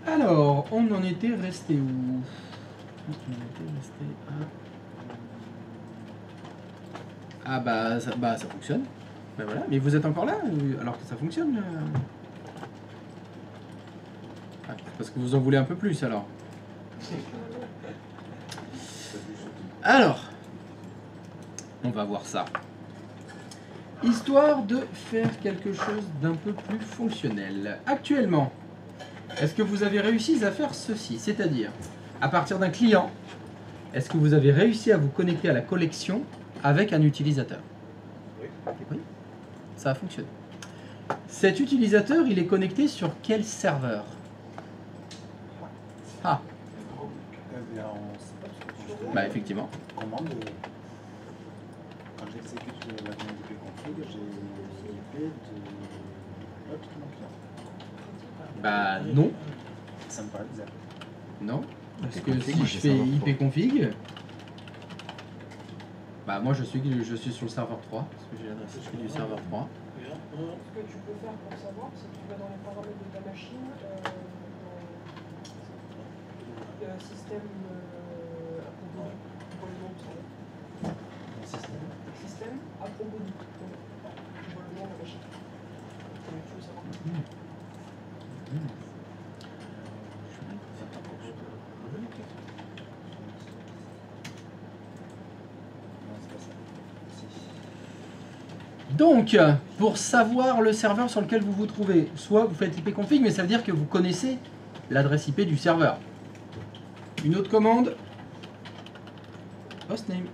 Alors, on en était resté où? On était resté à... Ah bah ça fonctionne. Ben voilà, mais vous êtes encore là alors que ça fonctionne. Ah, parce que vous en voulez un peu plus alors. Alors, on va voir ça. Histoire de faire quelque chose d'un peu plus fonctionnel. Actuellement, est-ce que vous avez réussi à faire ceci? C'est-à-dire, à partir d'un client, est-ce que vous avez réussi à vous connecter à la collection avec un utilisateur? Oui. Ça a fonctionné. Cet utilisateur, il est connecté sur quel serveur? Ah. Bah effectivement. Commande, quand j'exécute la commande ipconfig, j'ai l'IP de l'autre de mon client. Bah non. Ça me paraît bizarre. Non. Parce que si je fais ipconfig, bah moi je suis sur le serveur 3, parce que j'ai l'adresse du serveur 3. Ce que tu peux faire pour savoir, c'est que tu vas dans les paramètres de ta machine, dans système à propos du, tu vois le nom de ça. Système à propos du, tu vois le nom de la machine. Tu veux savoir. Donc, pour savoir le serveur sur lequel vous vous trouvez, soit vous faites ipconfig, mais ça veut dire que vous connaissez l'adresse IP du serveur. Une autre commande, hostname.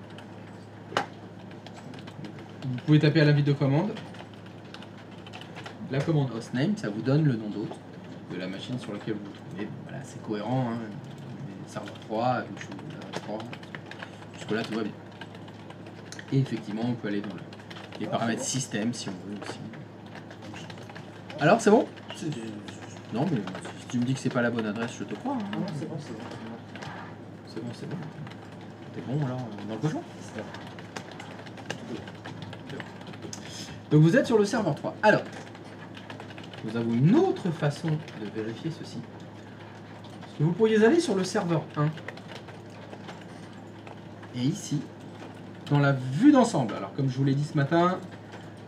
Vous pouvez taper à l'invite de commande. La commande hostname, ça vous donne le nom d'hôte de la machine sur laquelle vous vous trouvez. Voilà, c'est cohérent, hein. Serveur 3, l'adresse 3. Jusque-là, tout va bien. Et effectivement, on peut aller dans les paramètres système si on veut aussi. Alors, c'est bon? Non, mais si tu me dis que c'est pas la bonne adresse, je te crois. Hein. Non, c'est bon, c'est bon. C'est bon, c'est bon. T'es bon alors dans le cochon? Donc vous êtes sur le serveur 3. Alors, nous avons une autre façon de vérifier ceci. Parce que vous pourriez aller sur le serveur 1. Et ici, dans la vue d'ensemble. Alors comme je vous l'ai dit ce matin,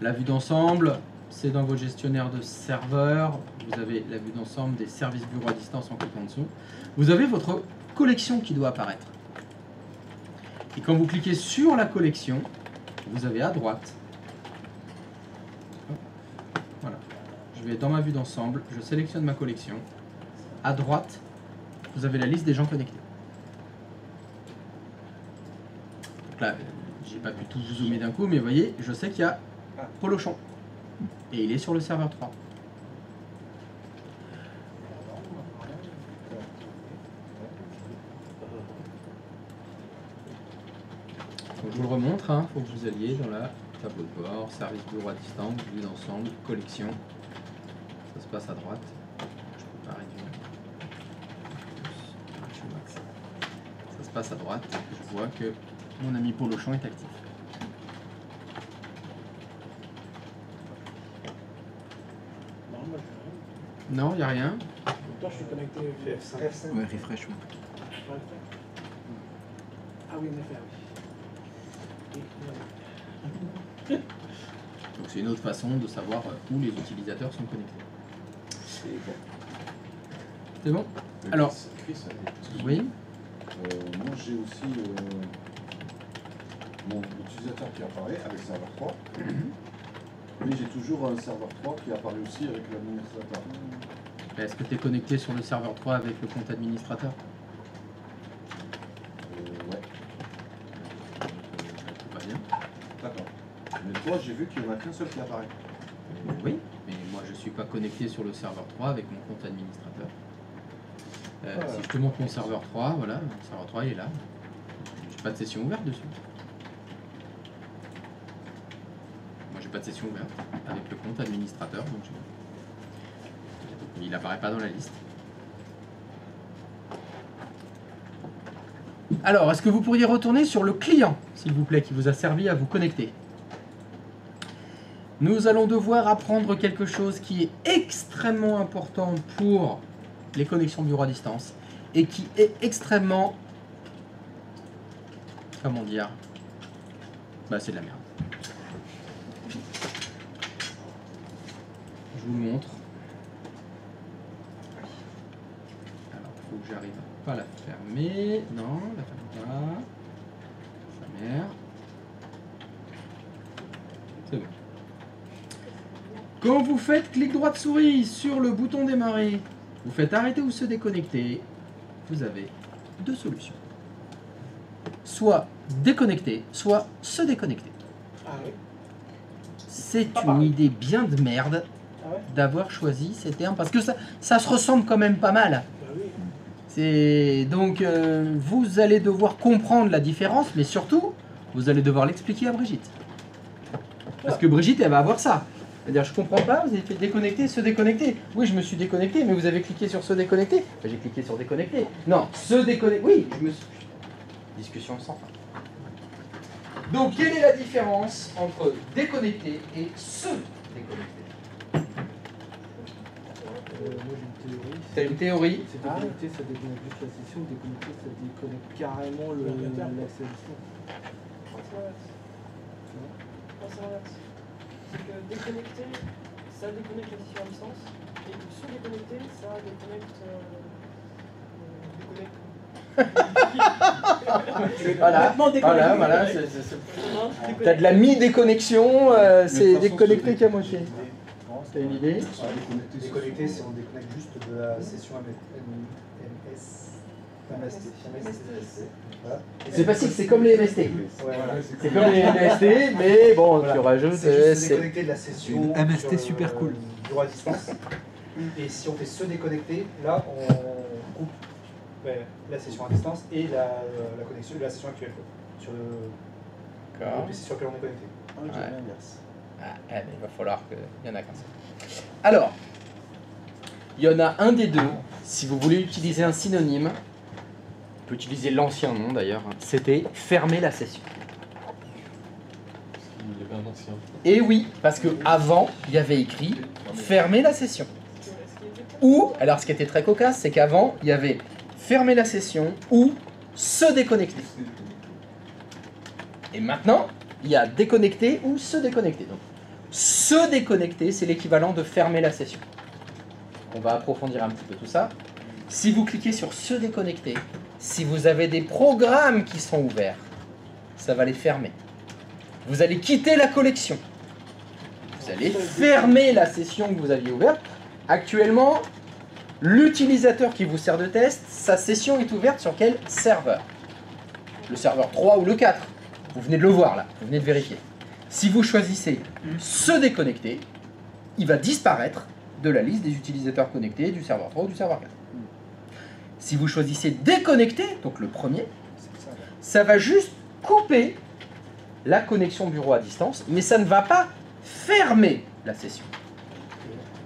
la vue d'ensemble, c'est dans vos gestionnaires de serveurs. Vous avez la vue d'ensemble des services bureaux à distance en cliquant en dessous. Vous avez votre collection qui doit apparaître. Et quand vous cliquez sur la collection, vous avez à droite. Voilà. Je vais dans ma vue d'ensemble, je sélectionne ma collection. À droite, vous avez la liste des gens connectés. Donc là, j'ai pas pu tout vous zoomer d'un coup, mais vous voyez, je sais qu'il y a Polochon. Et il est sur le serveur 3. Donc je vous le remontre, il faut que vous alliez dans la tableau de bord, service bureau à distance, vue d'ensemble, collection. Ça se passe à droite. Je peux pas réduire. Ça se passe à droite. Je vois que mon ami Polochon est actif. Non, il n'y a rien. Toi, je suis connecté F5. Ouais, refresh. Ouais. Ah oui, en effet, oui. Donc c'est une autre façon de savoir où les utilisateurs sont connectés. C'est bon. C'est bon? Alors, Chris, oui. moi j'ai aussi mon utilisateur qui apparaît avec serveur 3. Mais j'ai toujours un serveur 3 qui apparaît aussi avec l'administrateur. Est-ce que tu es connecté sur le serveur 3 avec le compte administrateur? Ouais. Tout va bien. D'accord. Mais toi, j'ai vu qu'il n'y en a qu'un seul qui apparaît. Oui, mais moi je ne suis pas connecté sur le serveur 3 avec mon compte administrateur. Si je te montre mon serveur 3, voilà, le serveur 3 il est là. J'ai pas de session ouverte dessus. Moi j'ai pas de session ouverte avec le compte administrateur, donc il apparaît pas dans la liste. Alors, est-ce que vous pourriez retourner sur le client, s'il vous plaît, qui vous a servi à vous connecter? Nous allons devoir apprendre quelque chose qui est extrêmement important pour les connexions bureau à distance et qui est extrêmement... Comment dire? Bah c'est de la merde. Je vous le montre. Alors, il faut que j'arrive à pas la fermer. Non, la ferme pas. Sa mère. C'est bon. Quand vous faites clic droit de souris sur le bouton démarrer, vous faites arrêter ou se déconnecter, vous avez deux solutions. Soit déconnecter, soit se déconnecter. Ah oui. C'est Pas une pareil. idée bien de merde Ah ouais. d'avoir choisi ces termes parce que ça se ressemble quand même pas mal. Bah oui. C'est donc vous allez devoir comprendre la différence, mais surtout vous allez devoir l'expliquer à Brigitte. Parce que Brigitte, elle va avoir ça. C'est-à-dire, je comprends pas, vous avez fait déconnecter, se déconnecter. Oui, je me suis déconnecté, mais vous avez cliqué sur se déconnecter. Ben, j'ai cliqué sur déconnecter. Non, se déconnecter. Oui, je me suis. Discussion sans fin. Donc, quelle est la différence entre déconnecter et se déconnecter? Moi j'ai une théorie. T'as une théorie? C'est déconnecter, ça déconnecte juste la session, déconnecter, ça déconnecte carrément l'accès à distance. C'est l'inverse. Non, c'est l'inverse. C'est que déconnecter, ça déconnecte la session à distance, et que se déconnecter, ça déconnecte. Voilà, voilà. T'as de la mi-déconnexion, c'est déconnecté qu'à moitié. T'as une idée? Déconnecter, c'est on déconnecte juste de la session MST. Voilà. C'est facile, c'est comme les MST. Ouais, voilà. C'est comme les MST, mais bon, Voilà. tu rajoutes. C'est juste se déconnecter de la session. Une MST sur, super cool. Bureau à distance. Et si on fait se déconnecter, là on coupe la session à distance et la connexion de la session actuelle sur le PC sur lequel on est connecté. Ah oui, Ouais. j'ai l'inverse. Ah, mais il va falloir qu'il y en a qu'un seul. Alors, il y en a un des deux. Si vous voulez utiliser un synonyme, on peut utiliser l'ancien nom d'ailleurs. C'était fermer la session. Il y avait un ancien. Et oui, parce que avant, il y avait écrit fermer la session. Ou, alors ce qui était très cocasse, c'est qu'avant, il y avait fermer la session ou se déconnecter. Et maintenant, il y a déconnecter ou se déconnecter. Donc, se déconnecter, c'est l'équivalent de fermer la session. On va approfondir un petit peu tout ça. Si vous cliquez sur se déconnecter, si vous avez des programmes qui sont ouverts, ça va les fermer. Vous allez quitter la collection. Vous allez fermer la session que vous aviez ouverte. Actuellement, l'utilisateur qui vous sert de test, sa session est ouverte sur quel serveur? Le serveur 3 ou le 4. Vous venez de le voir là, vous venez de vérifier. Si vous choisissez se déconnecter, il va disparaître de la liste des utilisateurs connectés du serveur 3 ou du serveur 4. Si vous choisissez déconnecter, donc le premier, ça va juste couper la connexion bureau à distance, mais ça ne va pas fermer la session.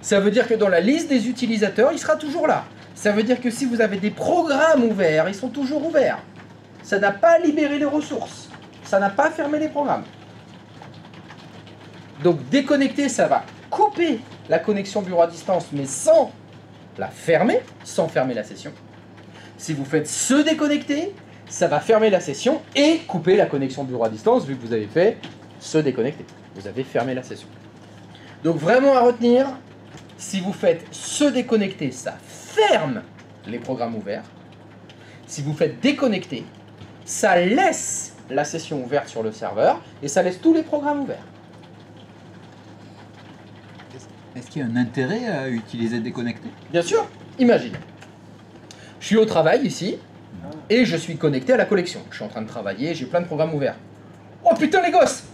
Ça veut dire que dans la liste des utilisateurs, il sera toujours là. Ça veut dire que si vous avez des programmes ouverts, ils sont toujours ouverts. Ça n'a pas libéré les ressources. Ça n'a pas fermé les programmes. Donc déconnecter, ça va couper la connexion bureau à distance, mais sans la fermer, sans fermer la session. Si vous faites se déconnecter, ça va fermer la session et couper la connexion bureau à distance, vu que vous avez fait se déconnecter. Vous avez fermé la session. Donc vraiment à retenir, si vous faites se déconnecter, ça ferme les programmes ouverts. Si vous faites déconnecter, ça laisse la session ouverte sur le serveur et ça laisse tous les programmes ouverts. Est-ce qu'il y a un intérêt à utiliser déconnecté? Bien sûr, imagine. Je suis au travail ici et je suis connecté à la collection. Je suis en train de travailler, j'ai plein de programmes ouverts. Oh putain les gosses!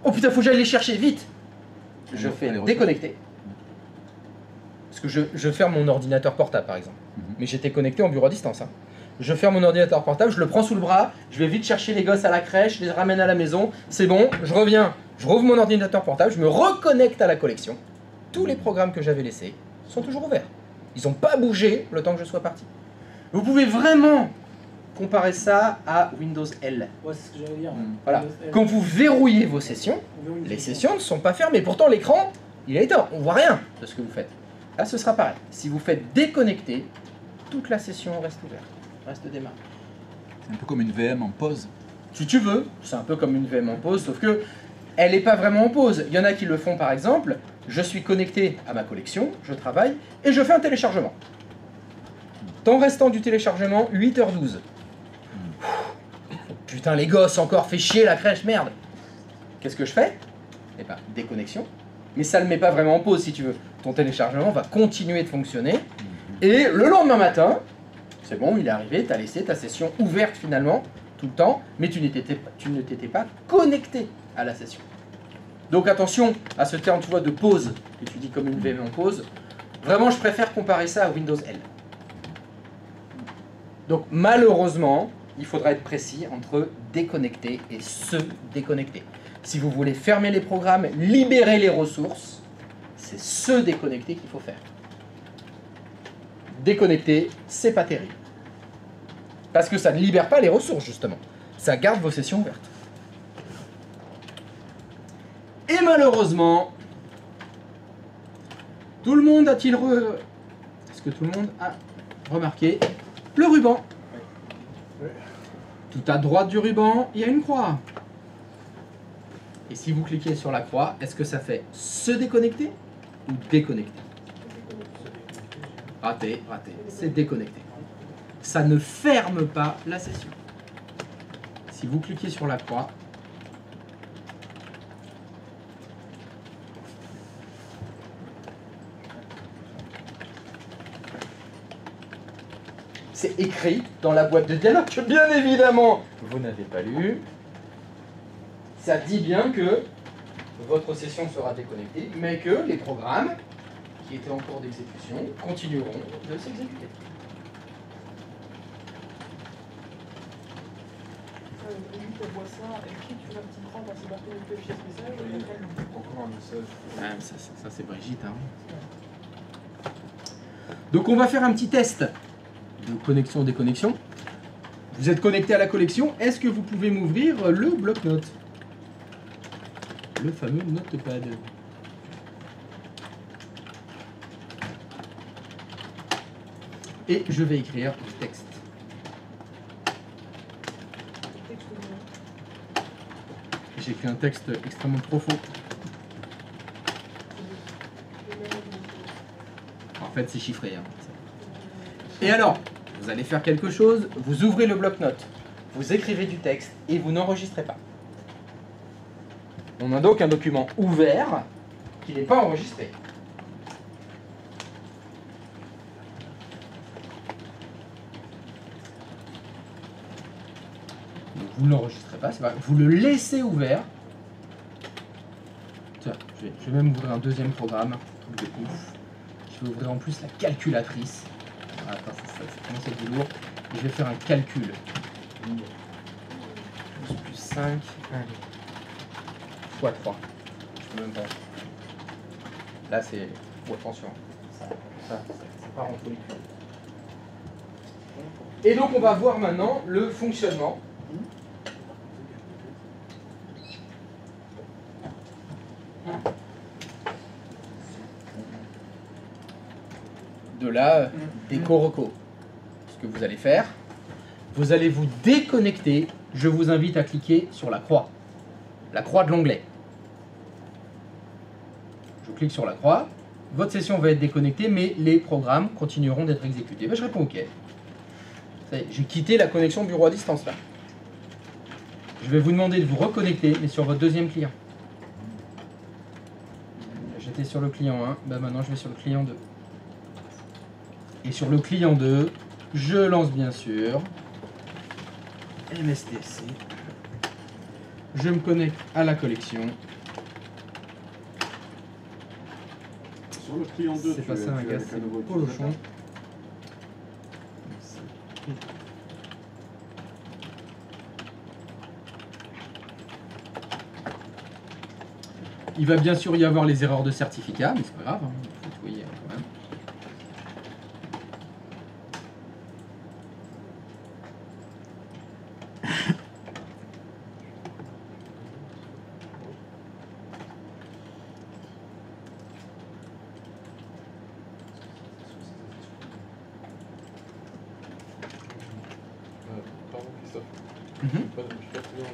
Oh putain, faut que j'aille les chercher, vite! Je fais déconnecter. Parce que je ferme mon ordinateur portable par exemple. Mais j'étais connecté en bureau à distance. Hein. Je ferme mon ordinateur portable, je le prends sous le bras, je vais vite chercher les gosses à la crèche, je les ramène à la maison, c'est bon, je reviens, je rouvre mon ordinateur portable, je me reconnecte à la collection. Tous les programmes que j'avais laissés sont toujours ouverts. Ils n'ont pas bougé le temps que je sois parti. Vous pouvez vraiment comparer ça à Windows L. Ouais, c'est ce que j'allais dire. Voilà. Quand vous verrouillez vos sessions, les sessions ne sont pas fermées. Pourtant, l'écran, il est éteint. On voit rien de ce que vous faites. Là, ce sera pareil. Si vous faites déconnecter, toute la session reste ouverte, reste démarrée. C'est un peu comme une VM en pause. Si tu veux, c'est un peu comme une VM en pause, sauf que elle n'est pas vraiment en pause. Il y en a qui le font par exemple, je suis connecté à ma collection, je travaille, et je fais un téléchargement. Temps restant du téléchargement, 8h12. Putain les gosses, encore fait chier la crèche, merde. Qu'est-ce que je fais? Eh ben, déconnexion. Mais ça ne le met pas vraiment en pause si tu veux. Ton téléchargement va continuer de fonctionner. Et le lendemain matin, c'est bon, il est arrivé, tu as laissé ta session ouverte finalement, tout le temps, mais tu ne t'étais pas connecté à la session. Donc attention à ce terme, tu vois, de pause, que tu dis comme une VM en pause. Vraiment, je préfère comparer ça à Windows L. Donc malheureusement, il faudra être précis entre déconnecter et se déconnecter. Si vous voulez fermer les programmes, libérer les ressources, c'est se déconnecter qu'il faut faire. Déconnecter, c'est pas terrible. Parce que ça ne libère pas les ressources, justement. Ça garde vos sessions ouvertes. Et malheureusement, tout le monde a-t-il Est-ce que tout le monde a remarqué le ruban? Tout à droite du ruban, il y a une croix. Et si vous cliquez sur la croix, est-ce que ça fait se déconnecter ou déconnecter? Raté, raté. C'est déconnecté. Ça ne ferme pas la session. Si vous cliquez sur la croix, c'est écrit dans la boîte de dialogue que bien évidemment vous n'avez pas lu. Ça dit bien que votre session sera déconnectée, mais que les programmes qui étaient en cours d'exécution continueront de s'exécuter. Brigitte, elle voit ça, elle clique sur la petite croix dans ses barres connectées chez ce message, et après elle Encore un message. Ah, ça c'est Brigitte. Hein. Donc on va faire un petit test de connexion déconnexion. Vous êtes connecté à la collection, est-ce que vous pouvez m'ouvrir le bloc-notes? Le fameux notepad. Et je vais écrire du texte. texte J'ai écrit un texte extrêmement profond. En fait, c'est chiffré. Hein. Et alors, vous allez faire quelque chose, vous ouvrez le bloc-notes, vous écrivez du texte et vous n'enregistrez pas. On a donc un document ouvert qui n'est pas enregistré. Donc vous ne l'enregistrez pas, c'est pas grave. Vous le laissez ouvert. Tiens, je vais même ouvrir un deuxième programme, truc de ouf. Je vais ouvrir en plus la calculatrice. Attends, ça commence à être du lourd. Et je vais faire un calcul. 12 plus 5, allez. Fois 3. Je peux même pas. Là, c'est. Oh, attention. Ça part entre les culs. Et donc, on va voir maintenant le fonctionnement. De la déco-reco. Ce que vous allez faire, vous allez vous déconnecter. Je vous invite à cliquer sur la croix de l'onglet. Je clique sur la croix, votre session va être déconnectée, mais les programmes continueront d'être exécutés. Ben, je réponds OK. Ça y est, j'ai quitté la connexion bureau à distance là. Je vais vous demander de vous reconnecter, mais sur votre deuxième client. J'étais sur le client 1, ben maintenant je vais sur le client 2. Et sur le client 2, je lance bien sûr MSTC. Je me connecte à la collection. Sur le client 2, C'est pas ça un gars, c'est Polochon. Il va bien sûr y avoir les erreurs de certificat, mais c'est pas grave, hein. Il faut nettoyer quand même.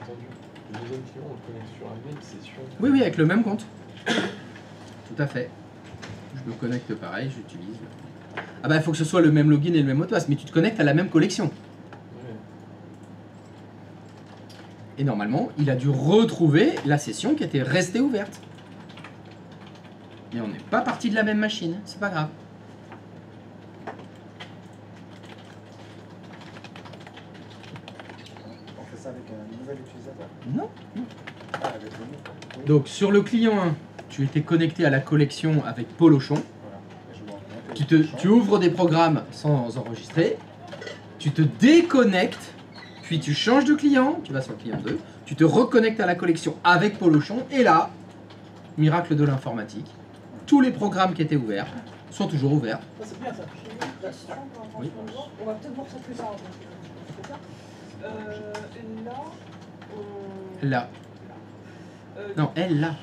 entendu. Le deuxième client, on le connecte sur une session. Oui, oui, avec le même compte. Tout à fait. Je me connecte pareil, j'utilise. Ah bah il faut que ce soit le même login et le même mot de passe, mais tu te connectes à la même collection. Ouais. Et normalement, il a dû retrouver la session qui était restée ouverte. Mais on n'est pas parti de la même machine, c'est pas grave. On fait ça avec un nouvel utilisateur. Non. Ah, avec le nouveau. Oui. Donc sur le client 1, tu étais connecté à la collection avec Polochon. Voilà. Et je me reconnecte avec Tu ouvres des programmes sans enregistrer. Tu te déconnectes. Puis tu changes de client. Tu vas sur le client 2. Tu te reconnectes à la collection avec Polochon. Et là, miracle de l'informatique. Tous les programmes qui étaient ouverts sont toujours ouverts. Ça, c'est bien ça. J'ai une question par rapport à ce qu'on voit. On va peut-être voir ça plus tard. Donc, ça. Là, on... Là. Non, elle là.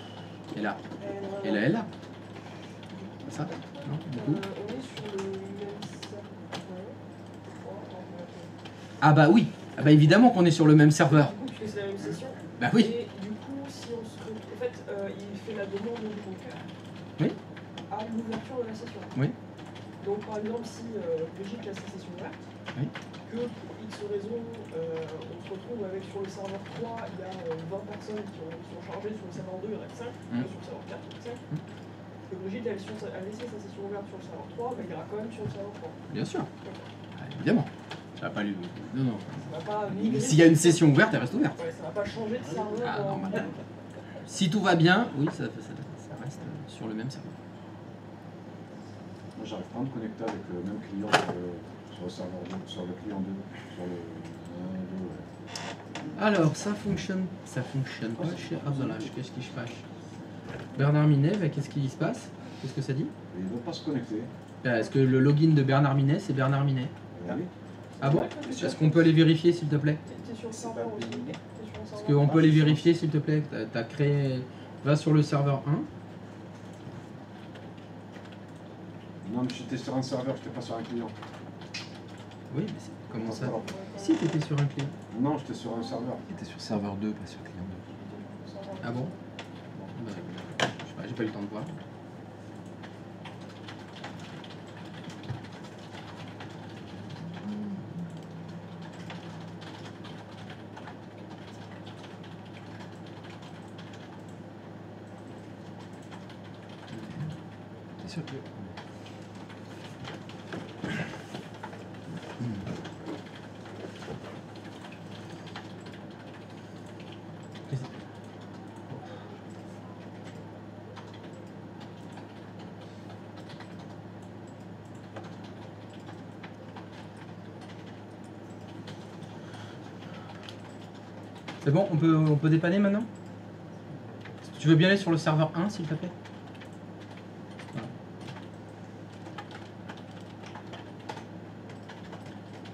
Et là. Et là, elle là. Ça Non, du coup. On est sur le même serveur. Ah bah oui. Ah bah évidemment qu'on est sur le même serveur. Du coup, tu fais la même session. Bah oui. Et du coup, si on se retrouve... En fait, il fait la demande du broker Oui. à l'ouverture de la session. Oui. Donc, par exemple, si Brigitte laisse la session ouverte, Oui. que pour X raison, on se retrouve avec sur le serveur 3, il y a 20 personnes qui sont chargées, sur le serveur 2, il y en a que 5, sur le serveur 4, il y en a que 5. Que Brigitte a laissé sa session ouverte sur le serveur 3, mais il ira quand même sur le serveur 3. Bien sûr. Ah, évidemment. Ça va pas lui. Non, non. Ça va pas migrer. S'il y a une session ouverte, elle reste ouverte. Ouais, ça va pas changer de serveur. Ah, normal. Si tout va bien, oui, ça reste sur le même serveur. Moi, j'arrive pas à me connecter avec le même client sur le serveur 2, sur le client 2, sur le 1 et 2. Ouais. Alors, ça fonctionne pas chez Abdallah. Qu'est-ce qui se passe? Bernard Minet, bah, qu'est-ce qui se passe? Qu'est-ce que ça dit? Et il ne veut pas se connecter. Est-ce que le login de Bernard Minet, c'est Bernard Minet? Oui. Ah bon? Est-ce qu'on peut aller vérifier, s'il te plaît? T'es sur le serveur aussi. T'es sur le Est-ce serveur. qu'on peut aller vérifier, s'il te plaît? T'as créé... Va sur le serveur 1. Non, mais j'étais sur un serveur, je n'étais pas sur un client. Oui, mais comment ça? Alors, Si, t'étais sur un client. non, j'étais sur un serveur. Il était sur serveur 2, pas sur client Ah bon? Bah, je sais pas, j'ai pas eu le temps de voir. C'est sûr que... C'est bon, on peut dépanner maintenant? Tu veux bien aller sur le serveur 1, s'il te plaît? Voilà.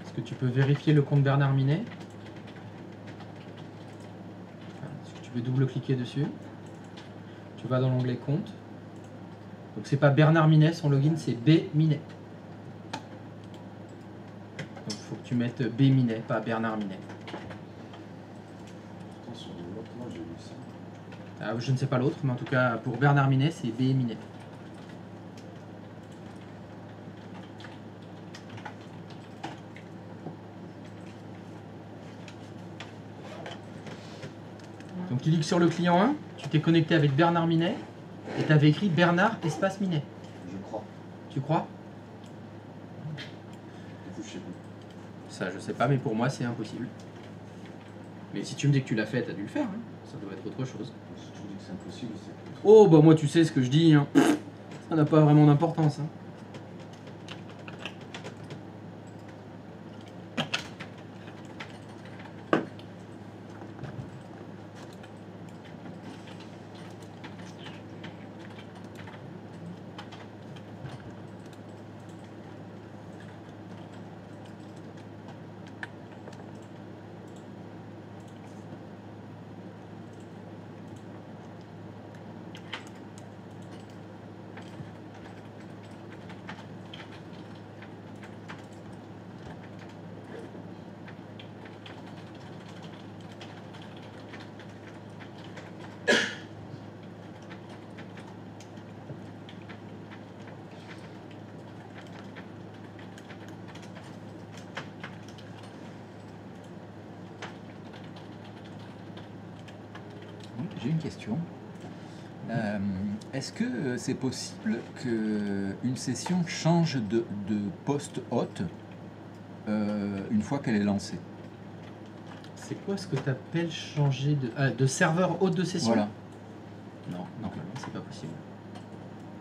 Est-ce que tu peux vérifier le compte Bernard Minet? Voilà. Est-ce que tu peux double-cliquer dessus? Tu vas dans l'onglet compte. Donc c'est pas Bernard Minet, son login c'est B Minet. Donc il faut que tu mettes B Minet, pas Bernard Minet. Pourtant, sur l'autre, moi, j'ai vu ça. Ah, je ne sais pas l'autre, mais en tout cas pour Bernard Minet, c'est B Minet. Donc tu cliques sur le client 1, tu t'es connecté avec Bernard Minet, et tu avais écrit Bernard espace Minet. Je crois. Tu crois? Du coup, je sais plus. Ça je sais pas, mais pour moi c'est impossible. Mais si tu me dis que tu l'as fait, t'as dû le faire, hein. Ça doit être autre chose. Si tu dis que c'est impossible, c'est que... Oh bah moi tu sais ce que je dis, hein. Ça n'a pas vraiment d'importance. Hein. J'ai une question. Est-ce que c'est possible qu'une session change de poste hôte une fois qu'elle est lancée? C'est quoi ce que tu appelles changer de serveur hôte de session? Voilà. Non, normalement, c'est pas possible.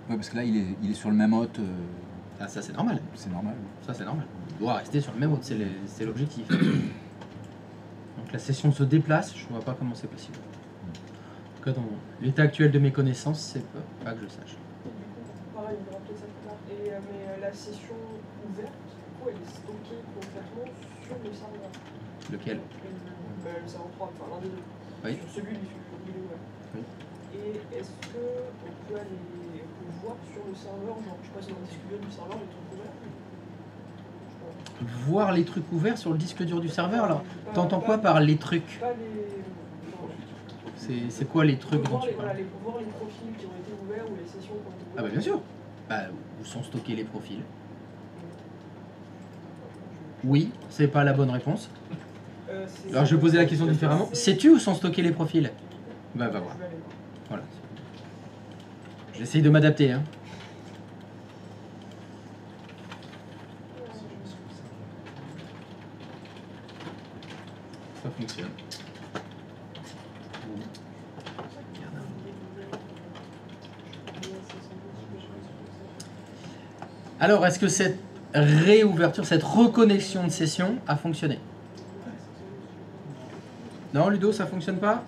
Ouais, parce que là, il est sur le même hôte. Ah, ça, c'est normal. C'est normal. Ça, c'est normal. Il doit rester sur le même hôte, c'est l'objectif. Donc la session se déplace, je vois pas comment c'est possible. En tout cas, dans l'état actuel de mes connaissances, c'est pas que je sache. Pareil, on verra peut-être ça plus tard. Mais la session ouverte, du coup, elle est stockée complètement sur le serveur. Lequel? Le serveur 3, enfin l'un des deux. Oui. Sur celui où il est ouvert. Oui. Et est-ce qu'on peut voir sur le serveur, genre je sais pas si dans le disque dur du serveur, les trucs ouverts? Voir les trucs ouverts sur le disque dur du serveur, là. Pas- T'entends pas- quoi par les trucs? Pas les. C'est quoi les trucs dont voir tu les, parles? voilà, voir les profils qui ont été ouverts ou les sessions qui ont été ouvertes. Ah bah bien sûr. Bah, où sont stockés les profils? Oui, c'est pas la bonne réponse. Alors je vais poser la question différemment. Sais-tu où sont stockés les profils? Bah va voir. Je vais aller voir. Voilà. J'essaye de m'adapter, hein. Ça fonctionne. Alors, est-ce que cette réouverture, cette reconnexion de session a fonctionné? Non, Ludo, ça fonctionne pas?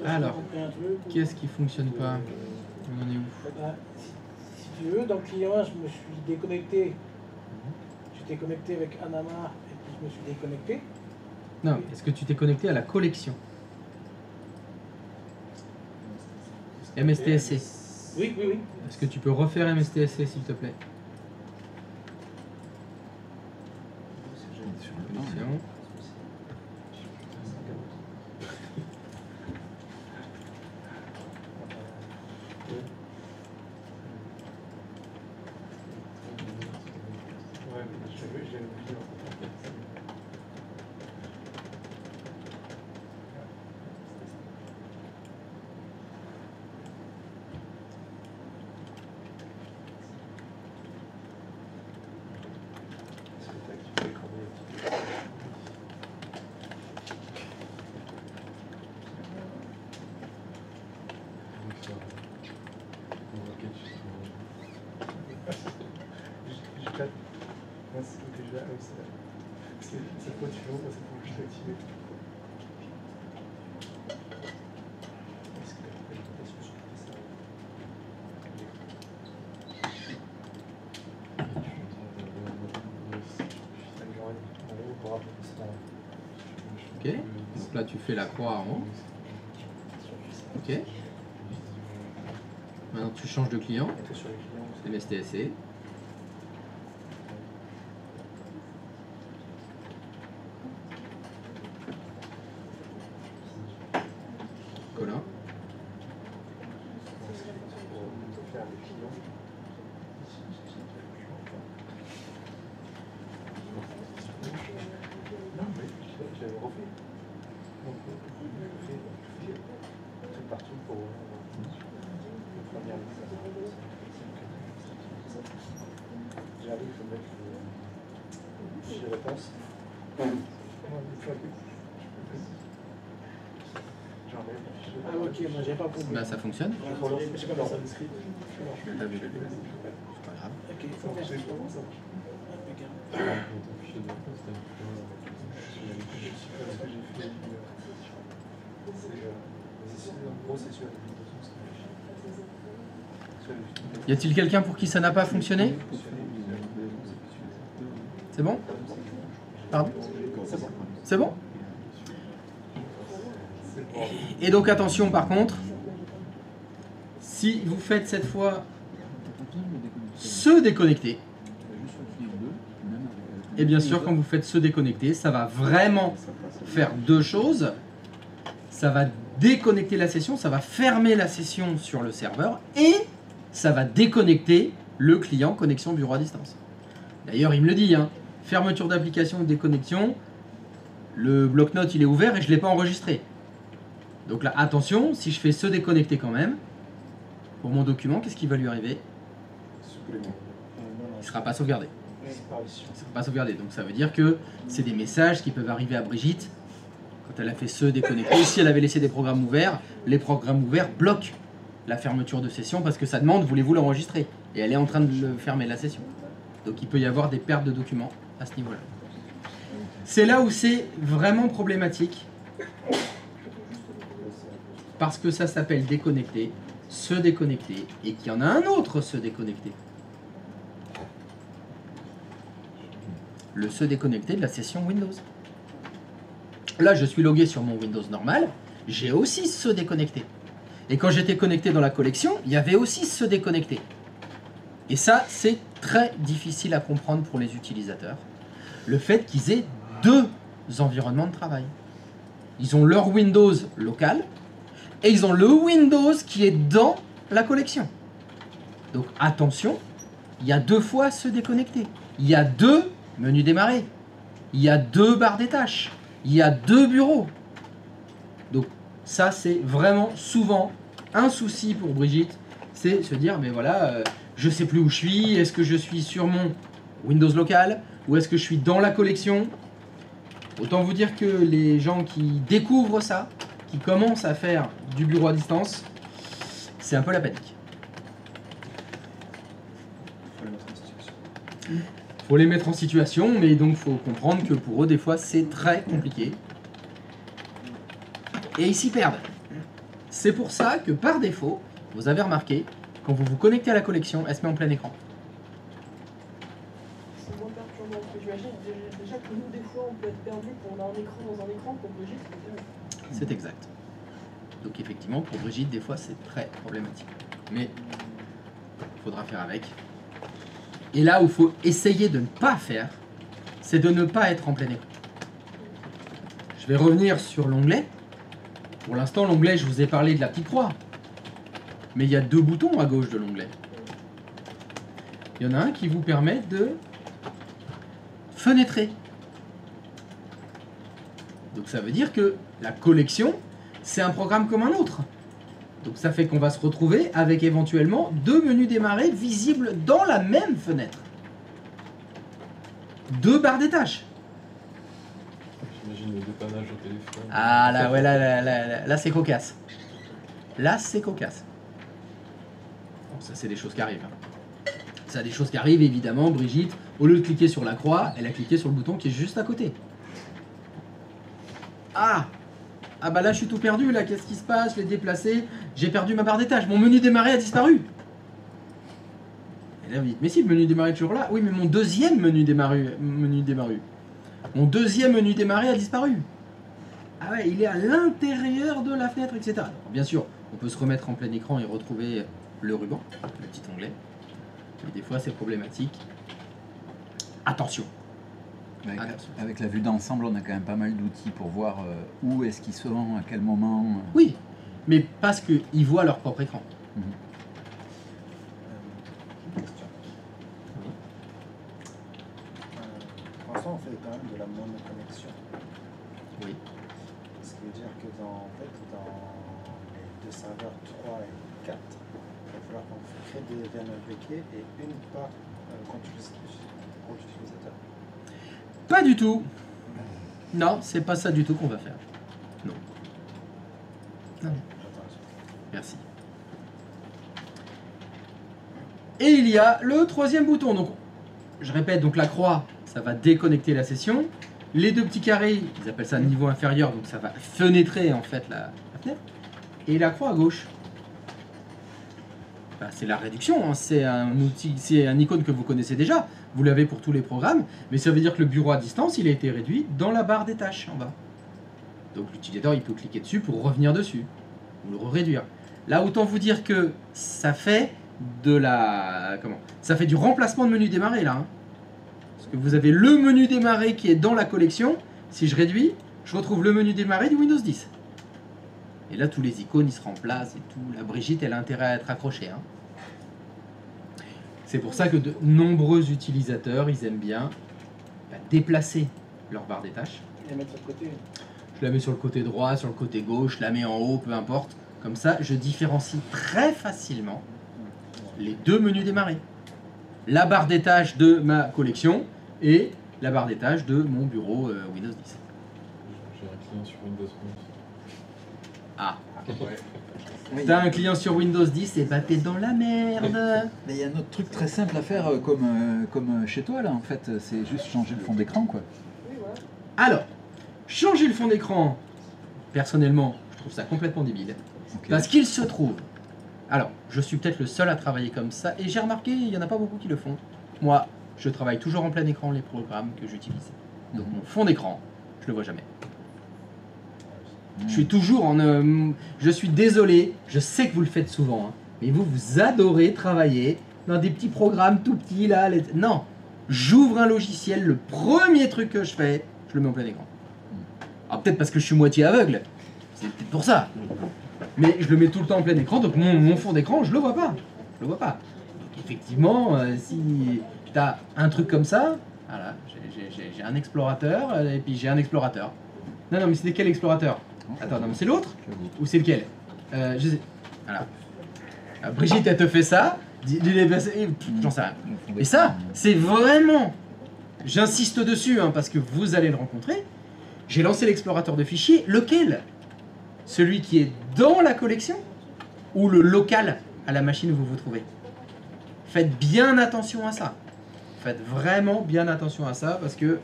Alors, qu'est-ce qui fonctionne pas? On en est où? Si tu veux, dans le client, je me suis déconnecté. J'étais connecté avec Anamar et puis je me suis déconnecté. Non, est-ce que tu t'es connecté à la collection? MSTSC. Oui, oui, oui. Est-ce que tu peux refaire MSTSC, s'il te plaît? Collection. Ouais, j'ai oublié. Cette fois, tu vois, cette fois que je t'ai activé. Ok. Donc là, tu fais la croix en haut. Ok. Maintenant, tu changes de client. MSTSC. Colin. Non, mais je l'avais refait. Donc, je fais tout partout pour la première liste. J'arrive, je vais mettre le fichier réponse. Ah ok, moi j'ai pas compris. Bah, ça fonctionne. Je sais pas dans ça script. Ah oui, c'est pas grave. Ok, ça marche. Y a-t-il quelqu'un pour qui ça n'a pas fonctionné? C'est bon? Pardon? C'est bon? Et donc attention par contre, si vous faites cette fois se déconnecter, et bien sûr quand vous faites se déconnecter, ça va vraiment faire deux choses. Ça va déconnecter la session, ça va fermer la session sur le serveur et ça va déconnecter le client connexion bureau à distance. D'ailleurs il me le dit, hein, fermeture d'application ou déconnexion, le bloc-notes il est ouvert et je ne l'ai pas enregistré. Donc là, attention, si je fais se déconnecter quand même, pour mon document, qu'est-ce qui va lui arriver? Supplément. Il ne sera pas sauvegardé. Disparition. Il ne sera pas sauvegardé. Donc ça veut dire que c'est des messages qui peuvent arriver à Brigitte quand elle a fait se déconnecter. Si elle avait laissé des programmes ouverts, les programmes ouverts bloquent la fermeture de session parce que ça demande voulez-vous l'enregistrer? Et elle est en train de fermer la session. Donc il peut y avoir des pertes de documents à ce niveau-là. C'est là où c'est vraiment problématique parce que ça s'appelle déconnecter, se déconnecter et qu'il y en a un autre se déconnecter. Le se déconnecter de la session Windows. Là, je suis logué sur mon Windows normal, j'ai aussi se déconnecter. Et quand j'étais connecté dans la collection, il y avait aussi se déconnecter. Et ça, c'est très difficile à comprendre pour les utilisateurs. Le fait qu'ils aient deux environnements de travail. Ils ont leur Windows local et ils ont le Windows qui est dans la collection. Donc attention, il y a deux fois se déconnecter. Il y a deux menus démarrer. Il y a deux barres des tâches. Il y a deux bureaux. Donc ça, c'est vraiment souvent un souci pour Brigitte. C'est se dire, mais voilà, je sais plus où je suis. Est-ce que je suis sur mon Windows local ou est-ce que je suis dans la collection? Autant vous dire que les gens qui découvrent ça, qui commencent à faire du bureau à distance, c'est un peu la panique. Faut les mettre en situation, mais donc faut comprendre que pour eux, des fois, c'est très compliqué. Et ils s'y perdent. C'est pour ça que par défaut, vous avez remarqué, quand vous vous connectez à la collection, elle se met en plein écran. C'est moins perturbant. Parce que j'imagine déjà que nous, des fois, on peut être perdu quand on a un écran dans un écran. Pour Brigitte, c'est terrible. C'est exact. Donc effectivement, pour Brigitte, des fois, c'est très problématique. Mais il faudra faire avec. Et là où il faut essayer de ne pas faire, c'est de ne pas être en plein écran. Je vais revenir sur l'onglet. Pour l'instant, l'onglet, je vous ai parlé de la petite croix. Mais il y a deux boutons à gauche de l'onglet. Il y en a un qui vous permet de fenêtrer. Donc ça veut dire que la collection, c'est un programme comme un autre. Donc ça fait qu'on va se retrouver avec éventuellement deux menus démarrer visibles dans la même fenêtre. Deux barres des tâches. J'imagine le dépannage au téléphone. Ah là, ouais, là c'est cocasse. Là, c'est cocasse. Bon, ça, c'est des choses qui arrivent. Hein. Ça, des choses qui arrivent, évidemment. Brigitte, au lieu de cliquer sur la croix, elle a cliqué sur le bouton qui est juste à côté. Ah! Ah bah là, je suis tout perdu, là. Qu'est-ce qui se passe? Je l'ai déplacé. J'ai perdu ma barre des tâches. Mon menu démarrer a disparu. Et là, vous dites, mais si, le menu démarrer est toujours là. Oui, mais mon deuxième menu démarrer. Mon deuxième menu démarrer a disparu. Ah ouais, il est à l'intérieur de la fenêtre, etc. Alors, bien sûr, on peut se remettre en plein écran et retrouver le ruban, le petit onglet. Mais des fois, c'est problématique. Attention. Avec la vue d'ensemble, on a quand même pas mal d'outils pour voir où est-ce qu'ils sont, à quel moment. Oui, mais parce qu'ils voient leur propre écran. Mhm. Question. Pour l'instant, on fait quand même de la monoconnexion. Oui. Ce qui veut dire que dans les deux serveurs 3 et 4, il va falloir qu'on crée des VMware et une par compte utilisateur. Pas du tout. Non, c'est pas ça du tout qu'on va faire. Non. Non. Merci. Et il y a le troisième bouton. Donc, je répète, donc la croix, ça va déconnecter la session. Les deux petits carrés, ils appellent ça niveau inférieur, donc ça va fenêtrer en fait la fenêtre. Et la croix à gauche, bah, c'est la réduction. Hein. C'est un outil, c'est un icône que vous connaissez déjà. Vous l'avez pour tous les programmes, mais ça veut dire que le bureau à distance, il a été réduit dans la barre des tâches en bas. Donc l'utilisateur, il peut cliquer dessus pour revenir dessus ou le réduire. Là, autant vous dire que ça fait de la ça fait du remplacement de menu démarrer là. Hein. Parce que vous avez le menu démarrer qui est dans la collection. Si je réduis, je retrouve le menu démarrer du Windows 10. Et là, tous les icônes, ils se remplacent et tout. La Brigitte, elle a intérêt à être accrochée. Hein. C'est pour ça que de nombreux utilisateurs, ils aiment bien déplacer leur barre des tâches. Et mettre de côté. je la mets sur le côté droit, sur le côté gauche, je la mets en haut, peu importe. Comme ça, je différencie très facilement les deux menus démarrer. La barre d'étage de ma collection et la barre d'étage de mon bureau Windows 10. J'ai un client sur Windows 11. Ah, Oui. t'as un client sur Windows 10 et bah t'es dans la merde. Mais il y a un autre truc très simple à faire comme chez toi là en fait, c'est juste changer le fond d'écran quoi. Oui, voilà. Alors, changer le fond d'écran, personnellement, je trouve ça complètement débile. Ok. Parce qu'il se trouve. Alors, je suis peut-être le seul à travailler comme ça, et j'ai remarqué, il n'y en a pas beaucoup qui le font. Moi, je travaille toujours en plein écran les programmes que j'utilise. Donc mon fond d'écran, je le vois jamais. Je suis toujours en... je suis désolé, je sais que vous le faites souvent, hein, mais vous adorez travailler dans des petits programmes tout petits là. Non, j'ouvre un logiciel, le premier truc que je fais, je le mets en plein écran. Alors peut-être parce que je suis moitié aveugle, c'est peut-être pour ça. Mais je le mets tout le temps en plein écran, donc mon fond d'écran, je le vois pas. Je le vois pas. Donc effectivement, si tu as un truc comme ça, voilà, j'ai un explorateur, et puis j'ai un explorateur. Non, non, mais c'était quel explorateur? Attends, non, mais c'est l'autre? Ou c'est lequel? Je sais. Voilà. Brigitte, elle te fait ça, j'en sais rien. Et ça, c'est vraiment... J'insiste dessus, hein, parce que vous allez le rencontrer. J'ai lancé l'explorateur de fichiers. Lequel? Celui qui est dans la collection ou le local à la machine où vous vous trouvez? Faites bien attention à ça. Faites vraiment bien attention à ça parce que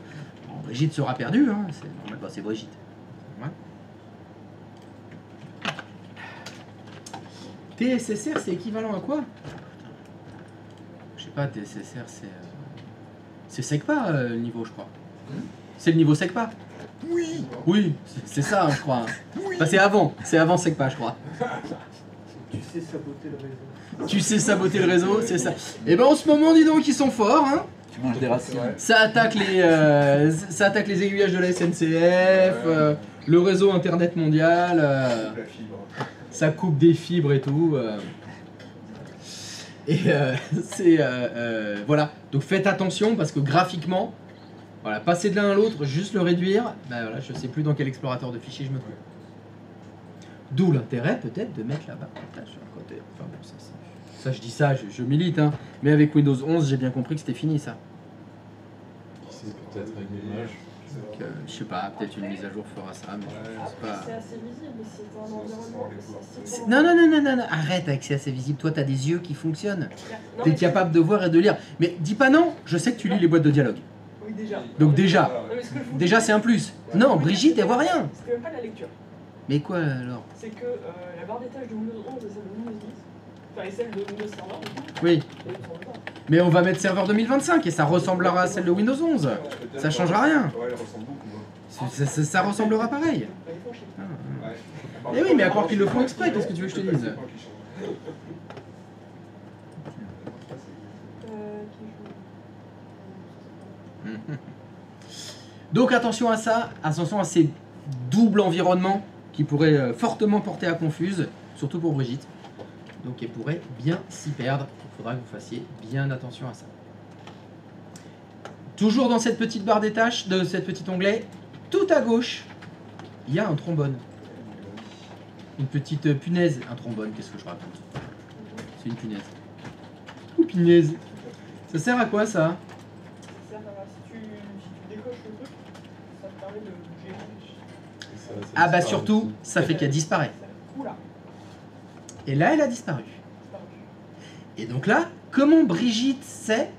bon, Brigitte sera perdue. Hein, c'est normal, bah, c'est Brigitte. Ouais. TSSR, c'est équivalent à quoi? Je sais pas, TSSR, c'est SECPA le niveau, je crois. C'est le niveau SECPA. Oui. Oui, c'est ça, hein, je crois. Enfin, c'est avant SECPA, je crois. Tu sais saboter le réseau. Tu sais saboter le réseau, c'est ça. Et ben en ce moment, dis donc, ils sont forts, hein. Tu manges des racines. Ça attaque les aiguillages de la SNCF, le réseau internet mondial, La fibre. ça coupe des fibres et tout. Et voilà. Donc faites attention parce que graphiquement, voilà, passer de l'un à l'autre, juste le réduire, ben voilà, je sais plus dans quel explorateur de fichiers je me trouve. D'où l'intérêt peut-être de mettre la barre d'étage sur le côté. Enfin bon, ça je dis ça, je milite, hein. Mais avec Windows 11, j'ai bien compris que c'était fini ça. C'est peut-être avec l'image. Donc, je sais pas, peut-être une mise à jour fera ça, mais je sais pas. C'est assez visible, mais c'est un environnement. Non, non, non, non, non, non, arrête avec c'est assez visible. Toi, t'as des yeux qui fonctionnent. T'es capable de voir et de lire. Mais dis pas non, je sais que tu lis les boîtes de dialogue. Oui, déjà. Donc déjà, Non, mais ce que je vous déjà dis, c'est un plus. Non, Brigitte, elle voit rien. C'était même pas la lecture. Mais quoi alors? C'est que la barre d'étage de Windows 11 et celle de Windows 10, enfin et celle de Windows Server, du coup, Oui, elles ne ressemblent pas. mais on va mettre serveur 2025 et ça ressemblera à celle de Windows 11. Ça changera rien. Ouais, elle ressemble beaucoup. Hein. Ça ressemblera pareil. Bah, ils font chier. Ouais. Eh oui, mais à croire qu'ils le font exprès, qu'est-ce que tu veux que je te dise? Qui joue Donc attention à ça, attention à ces doubles environnements qui pourraient fortement porter à confuse, surtout pour Brigitte. Donc elle pourrait bien s'y perdre. Il faudra que vous fassiez bien attention à ça. Toujours dans cette petite barre des tâches, de cet petit onglet, tout à gauche, il y a un trombone. Une petite punaise. Un trombone, qu'est-ce que je raconte? C'est une punaise. Ou punaise. Ça sert à quoi ça? Ça sert à, si tu décoches le truc, ça te permet de bouger. Et ça Ah bah disparaît surtout, aussi. ça fait qu'elle disparaît. Oula, Et là, elle a disparu. disparu. Et donc là, comment Brigitte sait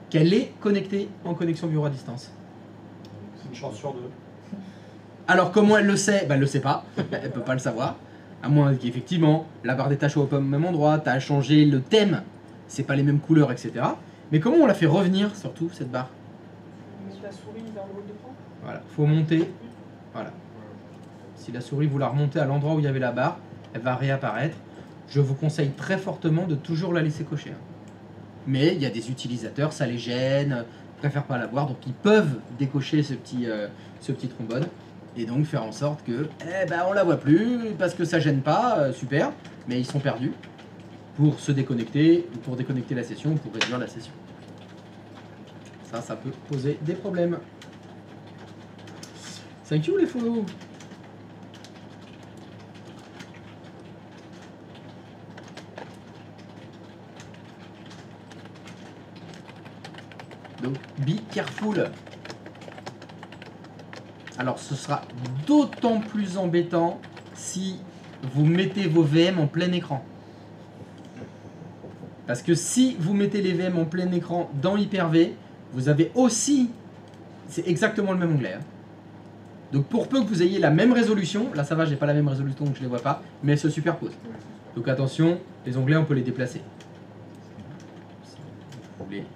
qu'elle est connectée en connexion bureau à distance? C'est une chance sur deux. Alors comment elle le sait? Bah elle le sait pas, elle peut pas le savoir. À moins qu'effectivement, la barre des tâches soit au même endroit, t'as changé le thème, c'est pas les mêmes couleurs, etc. Mais comment on la fait revenir, surtout, cette barre? Tu mets ta souris vers le haut d'écran. Voilà, faut monter, voilà. Si la souris, vous la remontez à l'endroit où il y avait la barre, elle va réapparaître. Je vous conseille très fortement de toujours la laisser cocher. Hein. Mais il y a des utilisateurs, ça les gêne, préfèrent pas l'avoir, donc ils peuvent décocher ce petit trombone et donc faire en sorte que, on la voit plus parce que ça gêne pas, super, mais ils sont perdus pour se déconnecter, ou pour déconnecter la session, ou pour réduire la session. Ça peut poser des problèmes. Thank you les follow. Donc, be careful. Alors, ce sera d'autant plus embêtant si vous mettez vos VM en plein écran. Parce que si vous mettez les VM en plein écran dans Hyper-V, vous avez aussi... C'est exactement le même onglet. Hein. Donc pour peu que vous ayez la même résolution, là ça va, j'ai pas la même résolution donc je les vois pas, mais elles se superposent. Donc attention, les onglets on peut les déplacer. Les onglets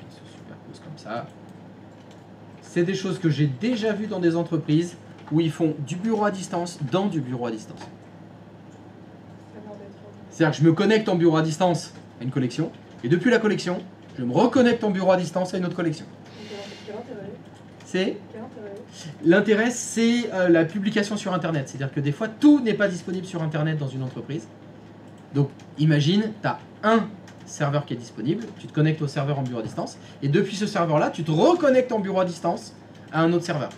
se superposent comme ça. C'est des choses que j'ai déjà vues dans des entreprises où ils font du bureau à distance dans du bureau à distance. C'est-à-dire que je me connecte en bureau à distance à une collection, et depuis la collection, je me reconnecte en bureau à distance à une autre collection. C'est l'intérêt, c'est la publication sur Internet. C'est-à-dire que des fois, tout n'est pas disponible sur Internet dans une entreprise. Donc, imagine, tu as un serveur qui est disponible, tu te connectes au serveur en bureau à distance, et depuis ce serveur-là, tu te reconnectes en bureau à distance à un autre serveur,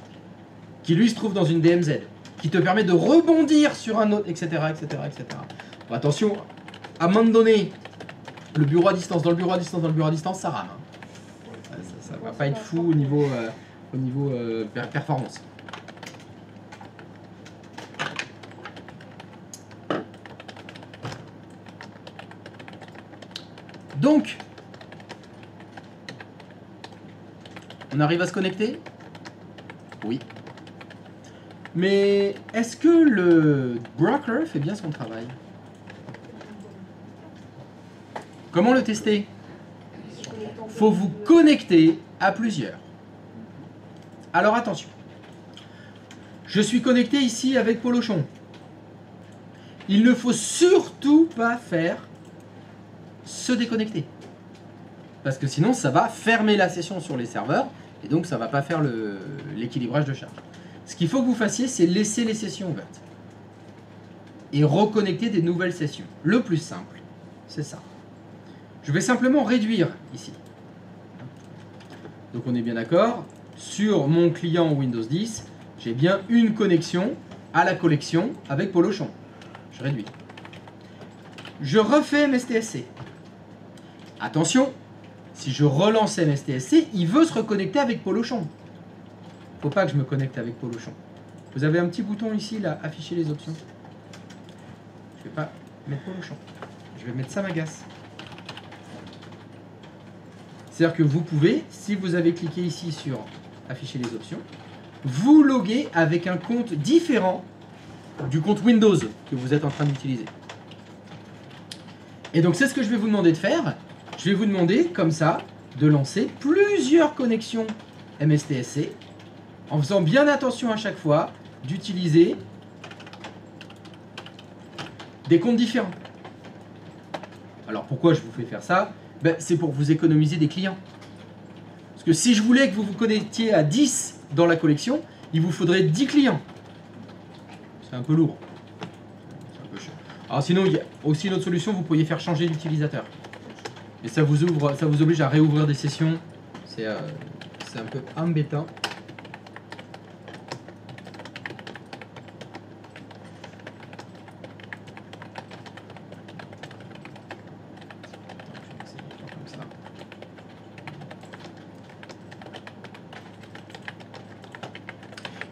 qui lui se trouve dans une DMZ, qui te permet de rebondir sur un autre, etc., etc., etc. Bon, attention, à un moment donné, le bureau à distance, dans le bureau à distance, dans le bureau à distance, ça rame. Hein. Ça va pas être fou au niveau performance. Donc, on arrive à se connecter? Oui. Mais est-ce que le broker fait bien son travail? Comment le tester? Faut vous connecter à plusieurs. Alors attention. Je suis connecté ici avec Polochon. Il ne faut surtout pas faire se déconnecter. Parce que sinon, ça va fermer la session sur les serveurs et donc ça ne va pas faire l'équilibrage de charge. Ce qu'il faut que vous fassiez, c'est laisser les sessions ouvertes et reconnecter des nouvelles sessions. Le plus simple, c'est ça. Je vais simplement réduire ici. Donc on est bien d'accord. Sur mon client Windows 10, j'ai bien une connexion à la collection avec Polochon. Je réduis. Je refais MSTSC. Attention, si je relance MSTSC, il veut se reconnecter avec Polochon. Faut pas que je me connecte avec Polochon. Vous avez un petit bouton ici, là, afficher les options. Je vais pas mettre Polochon. Je vais mettre Samagas. C'est-à-dire que vous pouvez, si vous avez cliqué ici sur afficher les options, vous loguer avec un compte différent du compte Windows que vous êtes en train d'utiliser. Et donc c'est ce que je vais vous demander de faire. Je vais vous demander, comme ça, de lancer plusieurs connexions MSTSC, en faisant bien attention à chaque fois d'utiliser des comptes différents. Alors pourquoi je vous fais faire ça? Ben, c'est pour vous économiser des clients. Parce que si je voulais que vous vous connectiez à 10 dans la collection, il vous faudrait 10 clients. C'est un peu lourd. C'est un peu cher. Alors sinon, il y a aussi une autre solution, vous pourriez faire changer d'utilisateur. Et ça vous oblige à réouvrir des sessions. C'est un peu embêtant.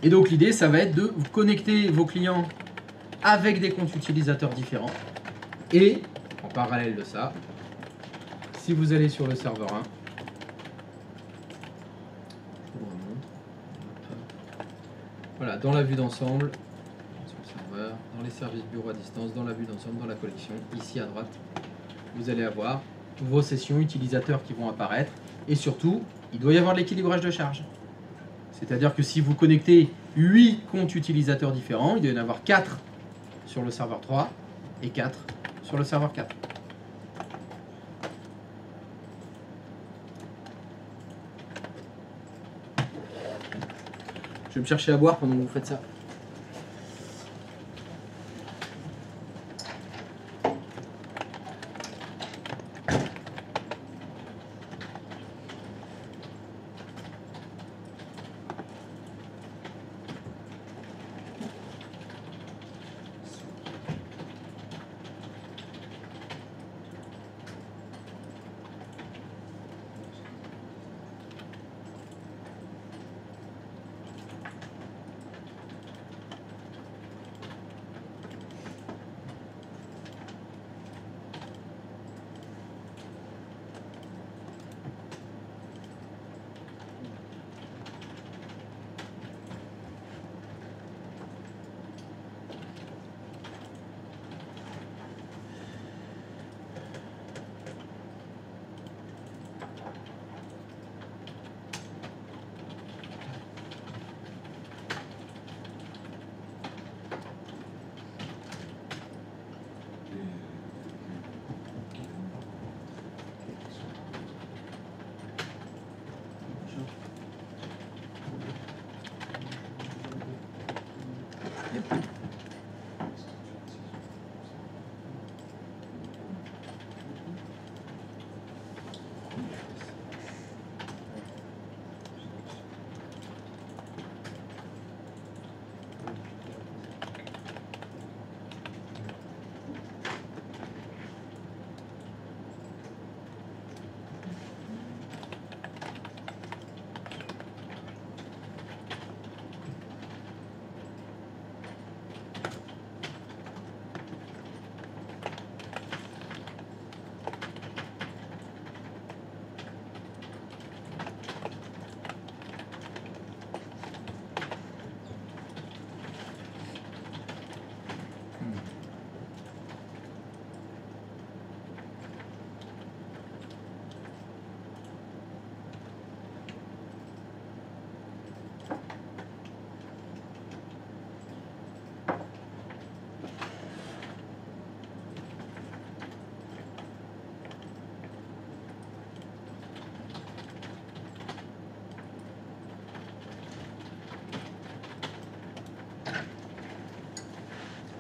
Et donc l'idée, ça va être de vous connecter vos clients avec des comptes utilisateurs différents. Et en parallèle de ça, si vous allez sur le serveur 1, je vous remonte. Voilà, dans la vue d'ensemble, sur le serveur, dans les services bureau à distance, dans la vue d'ensemble, dans la collection, ici à droite, vous allez avoir vos sessions utilisateurs qui vont apparaître. Et surtout, il doit y avoir de l'équilibrage de charge. C'est-à-dire que si vous connectez 8 comptes utilisateurs différents, il doit y en avoir 4 sur le serveur 3 et 4 sur le serveur 4. Je vais me chercher à boire pendant que vous faites ça.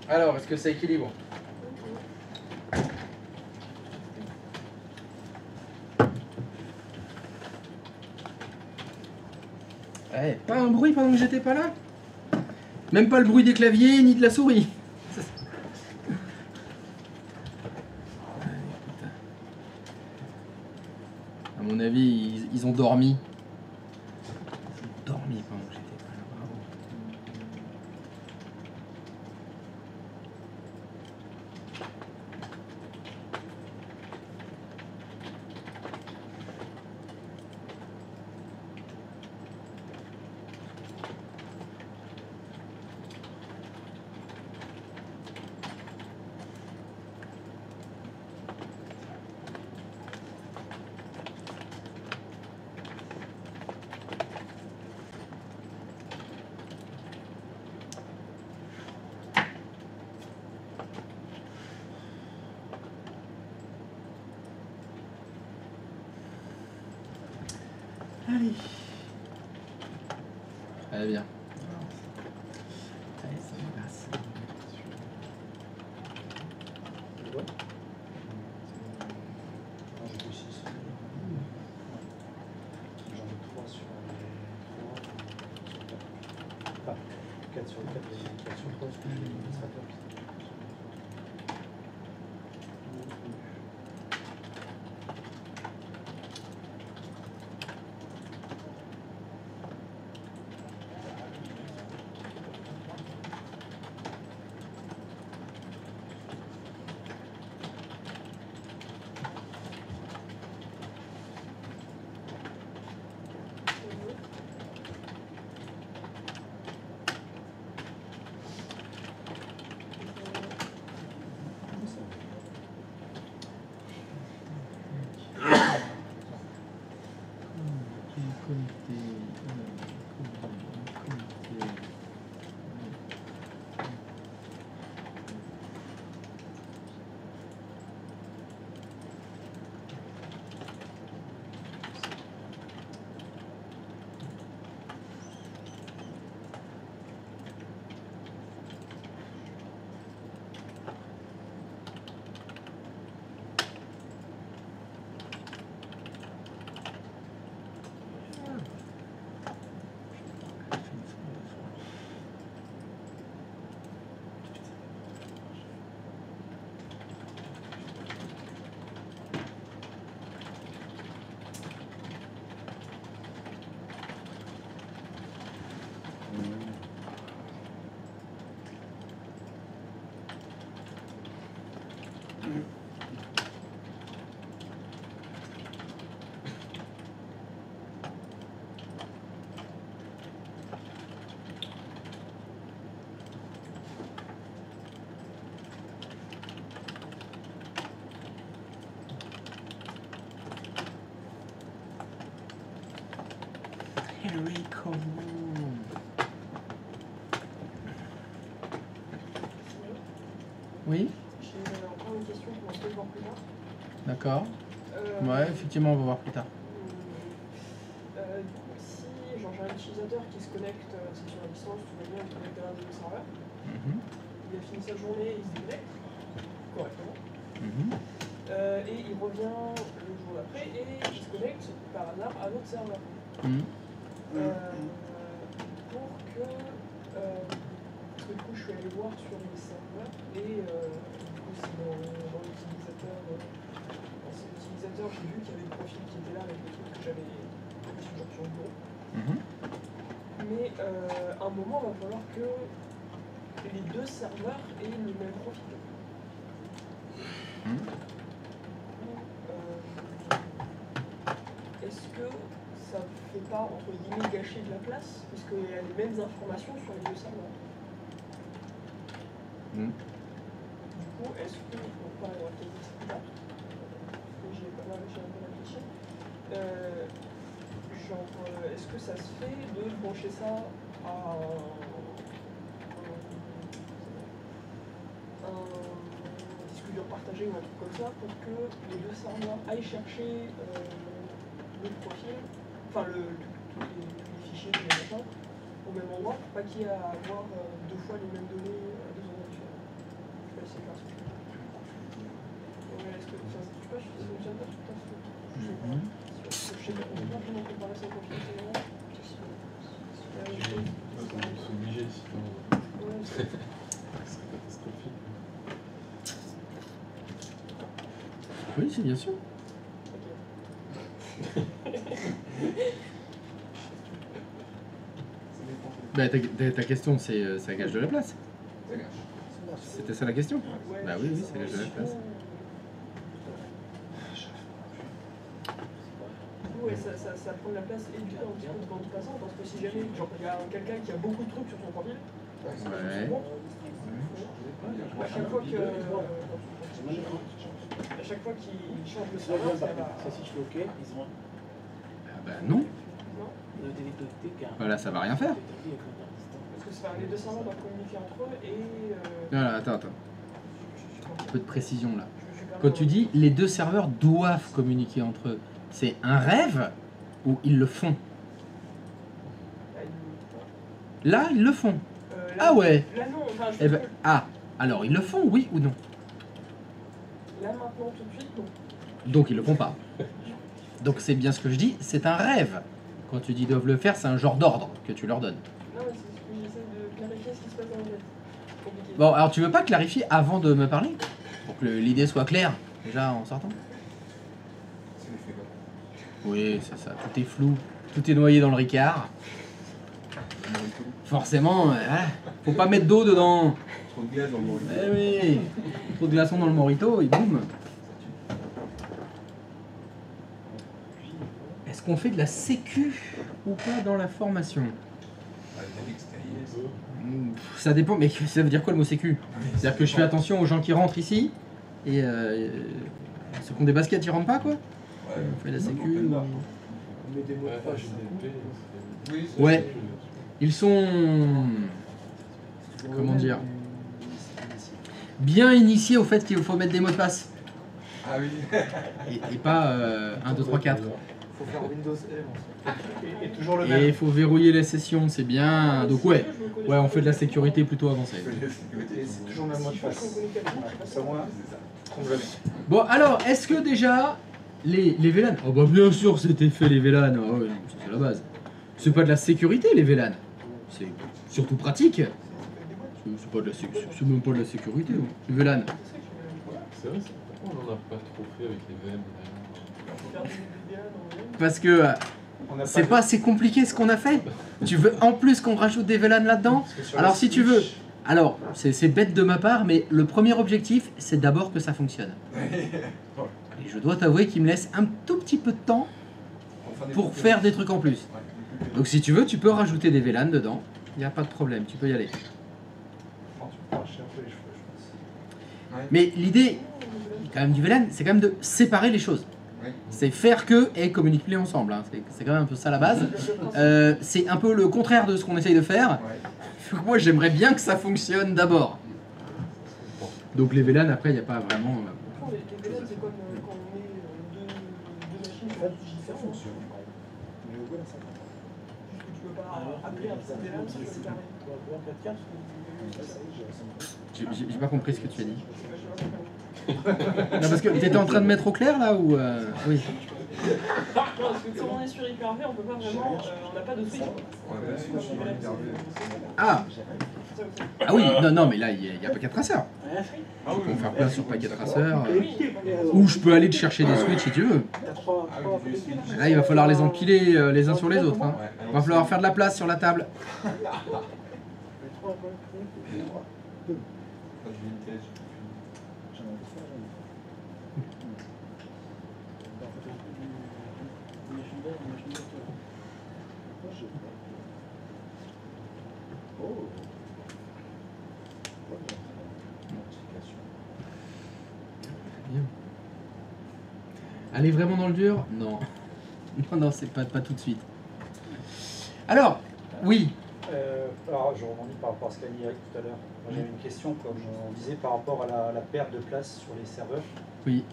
Alors, est-ce que ça équilibre? Eh, pas un bruit pendant que j'étais pas là? Même pas le bruit des claviers ni de la souris. À mon avis, ils ont dormi. Ils ont dormi pendant que j'étais pas là. Bravo. Allez. Allez, bien. Allez, ça me passe. Tu vois? Moi j'ai 6. J'en ai 3 sur les 3 sur 4. Enfin, 4 sur 4 et 4 sur 3 parce que j'ai l'administrateur. Oui, J'ai encore une question qu'on va peut-être voir plus tard. d'accord. Euh, Ouais, effectivement, on va voir plus tard. Du coup, si genre, j'ai un utilisateur qui se connecte, c'est sur la distance, tout va bien, il se connecte à l'un des deux serveurs, Mhm, il a fini sa journée, il se déconnecte correctement, mhm. et il revient le jour d'après et il se connecte par hasard à notre serveur. Mhm. Pour que. Parce que du coup, je suis allé voir sur les serveurs et du coup, c'est dans l'utilisateur. Dans cet utilisateur, j'ai vu qu'il y avait le profil qui était là avec les trucs que j'avais sur le bureau. Mhm. Mais à un moment, il va falloir que les deux serveurs aient le même profil. Mhm. Est-ce que ça ne fait pas, entre guillemets, gâcher de la place, puisqu'il y a les mêmes informations sur les deux serveurs? Mhm. Du coup, est-ce que, on va peut-être dire ça plus tard, parce que j'ai un peu réfléchi, est-ce que ça se fait de brancher ça à un disque dur partagé ou un truc comme ça pour que les deux serveurs aillent chercher le profil, enfin tous les fichiers, tous les machins, au même endroit, pour pas qu'il y ait à avoir deux fois les mêmes données à deux endroits différents? c'est clair. Ouais, est-ce que ça, je sais pas, ça fonctionne pas tout à fait. Je sais pas comment comparer ça au conflit, c'est vraiment. C'est la même chose. C'est obligé sinon. Ouais, Ce serait catastrophique. Oui, c'est bien sûr. Bah, ta question, c'est ça gage de la place. C'était ça la question? Ouais, Bah oui, ça gage de la place. Ouais, ça prend de la place et du temps un petit peu de bande passante, parce que si jamais genre, il y a quelqu'un qui a beaucoup de trucs sur son profil, Ouais. à chaque fois que. À chaque fois qu'il change de serveur, ça va. Ça, si je fais OK, ils ont Ah bah non. Non? le détecté car. Voilà, ça va rien faire. Parce que les deux serveurs doivent communiquer entre eux et. Voilà, attends. Un peu de précision là. Je perds Quand tu dis les deux serveurs doivent communiquer entre eux, c'est un rêve ou ils le font? Là, ils le font. Ah ouais. Là, non. Enfin, je Eh ben, ah, alors ils le font, oui ou non? Là, maintenant, tout de suite, non. Donc ils le font pas. Donc c'est bien ce que je dis, c'est un rêve. Quand tu dis ils doivent le faire, c'est un genre d'ordre que tu leur donnes. Non, mais c'est ce que j'essaie de clarifier ce qui se passe dans la tête. Compliqué. Bon, alors tu veux pas clarifier avant de me parler? Pour que l'idée soit claire, déjà en sortant? C'est l'effet quoi. Oui, c'est ça, tout est flou, tout est noyé dans le Ricard. Forcément, voilà. Faut pas mettre d'eau dedans. Trop de glace dans le monde. Eh oui, trop de glaçons dans le morito et boum. Est-ce qu'on fait de la sécu ou pas dans la formation? Ça dépend, mais ça veut dire quoi le mot sécu? C'est-à-dire que je fais attention aux gens qui rentrent ici et ceux qui ont des baskets ils rentrent pas quoi? On fait de la sécu. On met des mots de Ouais, passe. HTTP, Oui, Ouais, ils sont comment dire, bien initiés au fait qu'il faut mettre des mots de passe Ah oui. et pas 1, 2, 3, 4. Il faut faire Windows M et toujours le Et même. il faut verrouiller les sessions, c'est bien. Donc ouais, on fait de la sécurité plutôt avancée. Et c'est toujours le même mot de passe. Ça, moi, trompe jamais. Bon alors, est-ce que déjà les VLAN? Oh bah bien sûr c'était fait les VLAN, oh, oui, ça, c'est la base. C'est pas de la sécurité les VLAN, c'est surtout pratique. C'est pas de la c'est même pas de la sécurité, hein, les VLAN. C'est vrai, pourquoi on n'en a pas trop fait avec les VM Parce que On n'a c'est de- pas assez compliqué ce qu'on a fait. Tu veux en plus qu'on rajoute des VLAN là-dedans? parce que sur Alors le si tu veux, switch, alors c'est bête de ma part, mais le premier objectif c'est d'abord que ça fonctionne. Et je dois t'avouer qu'il me laisse un tout petit peu de temps pour faire des trucs en plus. Donc si tu veux, tu peux rajouter des VLAN dedans, il n'y a pas de problème, tu peux y aller. tu peux arracher un peu les cheveux, je pense. Mais l'idée quand même du VLAN, c'est quand même de séparer les choses. C'est faire que et communiquer ensemble, hein. C'est quand même un peu ça la base. C'est un peu le contraire de ce qu'on essaye de faire. Moi j'aimerais bien que ça fonctionne d'abord. Donc les VLAN après il n'y a pas vraiment... Les VLAN, c'est comme quand on met deux machines sur différentes. Juste que tu peux pas appeler un petit VLAN si tu veux le carré. J'ai pas compris ce que tu as dit. Non parce que t'étais en train de mettre au clair là ou... Oui. Non, parce que comme on est sur Hyper-V, on peut pas vraiment. On n'a pas de switch. Ah Ah oui, non mais là il y a Packet Tracer. Je peux me faire place sur Packet Tracer. Ou je peux aller te chercher des switches si tu veux. Là il va falloir les empiler les uns sur les autres. Hein. Il va falloir faire de la place sur la table. Aller vraiment dans le dur? Non. Non, c'est pas tout de suite. Alors, oui. Alors, je rebondis par rapport à ce qu'a dit Eric tout à l'heure. Moi, j'avais une question, comme on disait, par rapport à la perte de place sur les serveurs. Oui.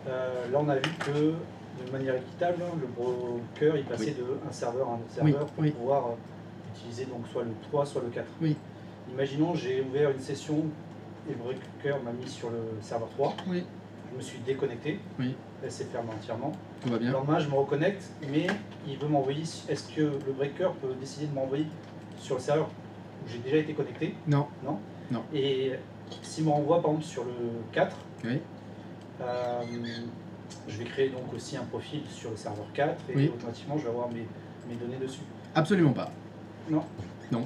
Là, on a vu que, de manière équitable, le broker, il passait de un serveur à un autre serveur pour oui. pouvoir utiliser donc soit le 3, soit le 4. Oui. Imaginons, j'ai ouvert une session et le breaker m'a mis sur le serveur 3. Oui. Je me suis déconnecté. Oui. Elle s'est fermée entièrement. Tout va Le bien. lendemain, je me reconnecte, mais il veut m'envoyer. Est-ce que le breaker peut décider de m'envoyer sur le serveur où j'ai déjà été connecté? Non. Non. Non. Et s'il me renvoie par exemple sur le 4, Oui. je vais créer donc aussi un profil sur le serveur 4 et Oui. automatiquement je vais avoir mes données dessus. Absolument pas. Non. Non.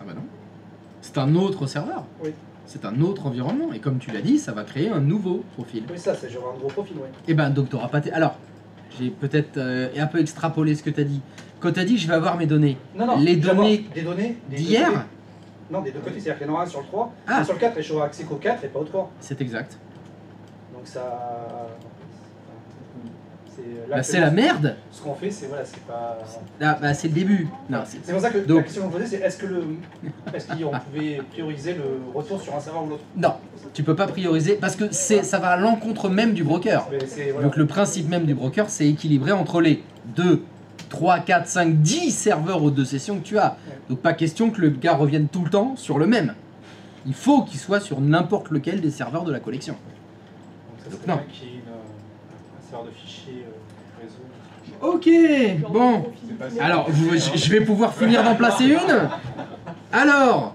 Ah bah non. C'est un autre serveur. Oui. C'est un autre environnement. Et comme tu l'as dit, ça va créer un nouveau profil. Oui, ça, c'est j'aurai un nouveau profil, oui. Et ben donc t'auras pas... Alors, j'ai peut-être un peu extrapolé ce que tu as dit. Quand tu as dit je vais avoir mes données, Non, non, les je vais avoir données des données des deux d'hier, côtés. Non, des deux côtés, c'est-à-dire qu'il y en aura un sur le 3, Ah. et sur le 4, et j'aurai accès qu'au 4 et pas au 3. c'est exact. Donc ça. Bah, c'est la merde. Ce qu'on fait, c'est voilà, c'est pas. Ah, bah, c'est le début. Non, c'est... C'est pour ça que Donc- la question que vous posez, c'est est-ce qu'on pouvait prioriser le retour sur un serveur ou l'autre? Non, tu peux pas prioriser parce que ça va à l'encontre même du broker. Mais c'est voilà. Donc le principe même du broker, c'est équilibré entre les 2, 3, 4, 5, 10 serveurs aux 2 sessions que tu as. Donc pas question que le gars revienne tout le temps sur le même. Il faut qu'il soit sur n'importe lequel des serveurs de la collection. Donc ça Donc serait non. bien qu'il y ait un serveur de fichiers réseau. Ok, bon. Alors, je vais pouvoir finir d'en placer une. Alors,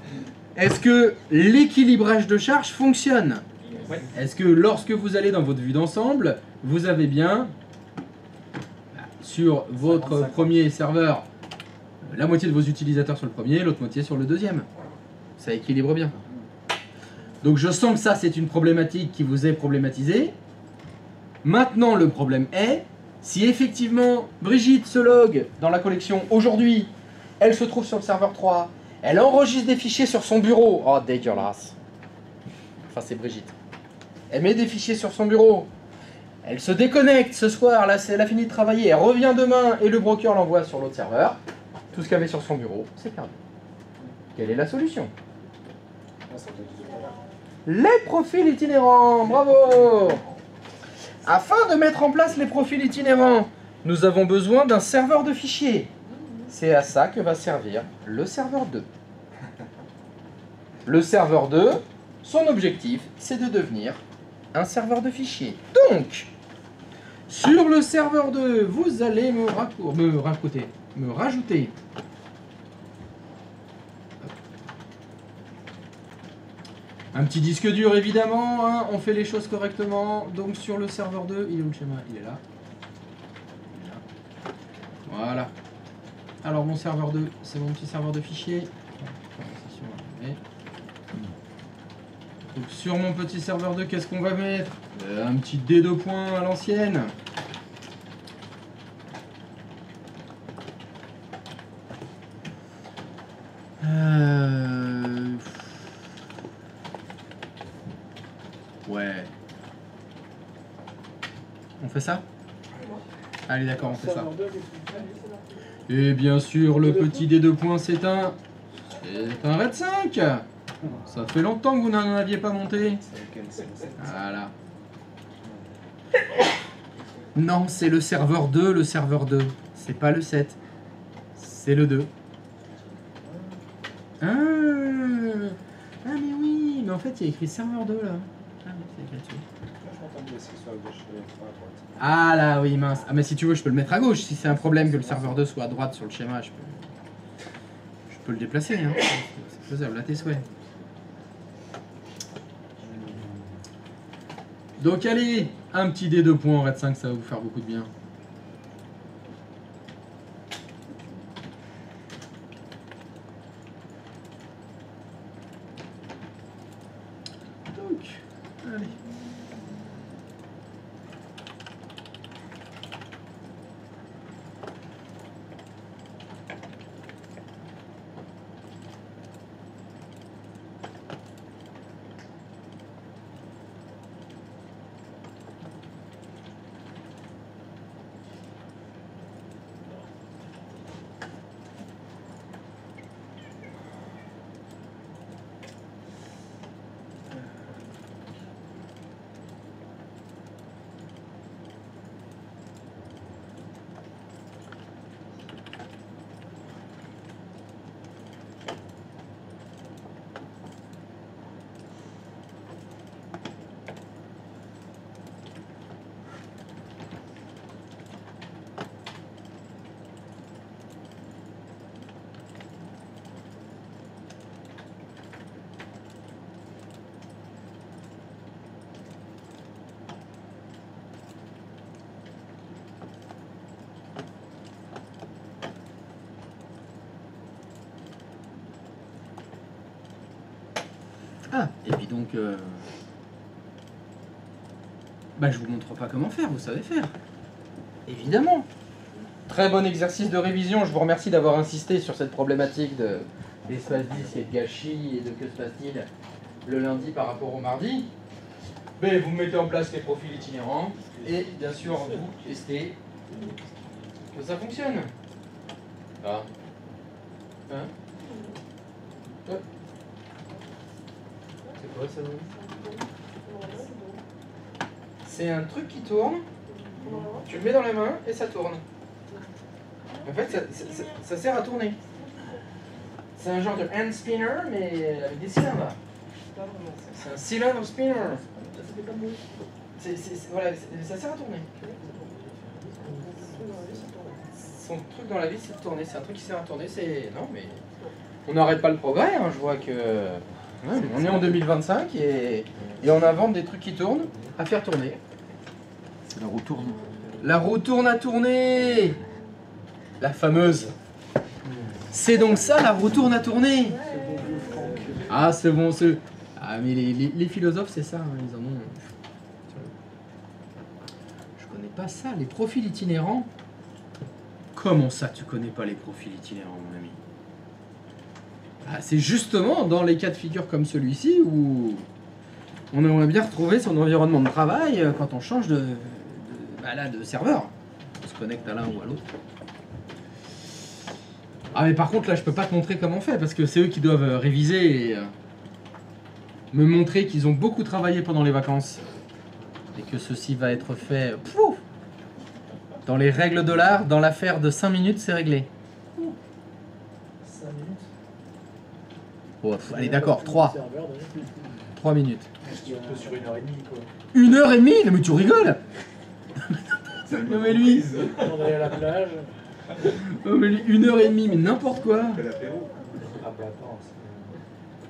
est-ce que l'équilibrage de charge fonctionne? Ouais. Est-ce que lorsque vous allez dans votre vue d'ensemble, vous avez bien sur votre 50-50. premier serveur la moitié de vos utilisateurs sur le premier, l'autre moitié sur le deuxième? Ça équilibre bien. Donc je sens que ça c'est une problématique qui vous est problématisée. Maintenant le problème est, si effectivement Brigitte se log dans la collection aujourd'hui, elle se trouve sur le serveur 3, elle enregistre des fichiers sur son bureau. Oh dégueulasse. Enfin c'est Brigitte. Elle met des fichiers sur son bureau. Elle se déconnecte ce soir, là elle a fini de travailler, elle revient demain et le broker l'envoie sur l'autre serveur. Tout ce qu'il y avait sur son bureau, c'est perdu. Quelle est la solution? Ah, ça doit être tout à l'heure. Les profils itinérants, bravo! Afin de mettre en place les profils itinérants, nous avons besoin d'un serveur de fichiers. C'est à ça que va servir le serveur 2. Le serveur 2, son objectif, c'est de devenir un serveur de fichiers. Donc, sur le serveur 2, vous allez me rajouter un petit disque dur évidemment, hein, on fait les choses correctement. Donc sur le serveur 2, il est où le schéma? Il est là. Il est là. Voilà. Alors mon serveur 2, c'est mon petit serveur de fichiers. Donc sur mon petit serveur 2, qu'est-ce qu'on va mettre? Un petit D2 points à l'ancienne. Ouais. On fait ça? Allez d'accord, on fait ça. Serveur 2, qu'est-ce que Et bien sûr, le petit D2 points c'est un RAID 5. Ça fait longtemps que vous n'en aviez pas monté. C'est lequel? C'est le 7. Voilà. Non, c'est le serveur 2, le serveur 2. C'est pas le 7. C'est le 2. Ah, ah mais oui, mais en fait il y a écrit serveur 2 là. Ah oui, c'est écrit dessus. Moi, je m'entendais que ce soit à gauche et pas à droite. Ah là oui mince. Ah mais si tu veux je peux le mettre à gauche. Si c'est un problème que le serveur 2 soit à droite sur le schéma, je peux le déplacer. Hein. C'est faisable, à tes souhaits. Donc allez, un petit D2 points en RAID 5, ça va vous faire beaucoup de bien. Donc, allez. Ah, et puis donc... Bah je vous montre pas comment faire, vous savez faire. Évidemment. Très bon exercice de révision, je vous remercie d'avoir insisté sur cette problématique d'espace 10 et de gâchis et de que se passe-t-il le lundi par rapport au mardi. Mais vous mettez en place les profils itinérants et bien sûr vous testez que ça fonctionne. Ah. Hein? Hop. C'est quoi ça? C'est un truc qui tourne, tu le mets dans la main et ça tourne. En fait, ça sert à tourner. C'est un genre de hand spinner, mais avec des cylindres. C'est un cylinder spinner. Voilà, ça sert à tourner. Son truc dans la vie, c'est de tourner. C'est un truc qui sert à tourner. Non, mais on n'arrête pas le progrès. Hein. Je vois que on est en 2025 et on invente des trucs qui tournent à faire tourner. C'est la roue tourne. La roue tourne à tourner. La fameuse. C'est donc ça, la roue tourne à tourner. Ah, c'est bon, c'est... Ah, mais les philosophes, c'est ça, hein, ils en ont... Je connais pas ça, les profils itinérants. Comment ça, tu connais pas les profils itinérants, mon ami? Ah, c'est justement dans les cas de figure comme celui-ci où on aimerait bien retrouver son environnement de travail quand on change de serveur. On se connecte à l'un ou à l'autre. Ah mais par contre là je peux pas te montrer comment on fait parce que c'est eux qui doivent réviser et me montrer qu'ils ont beaucoup travaillé pendant les vacances et que ceci va être fait dans les règles de l'art, dans l'affaire de 5 minutes c'est réglé. 5 minutes. Oh, allez d'accord, 3 minutes. Un peu sur 1h30 quoi. 1h30? Non mais tu rigoles. Non mais lui, On est à la plage. oh, mais lui 1h30 mais n'importe quoi. Que l'apéro. Ah bah attends,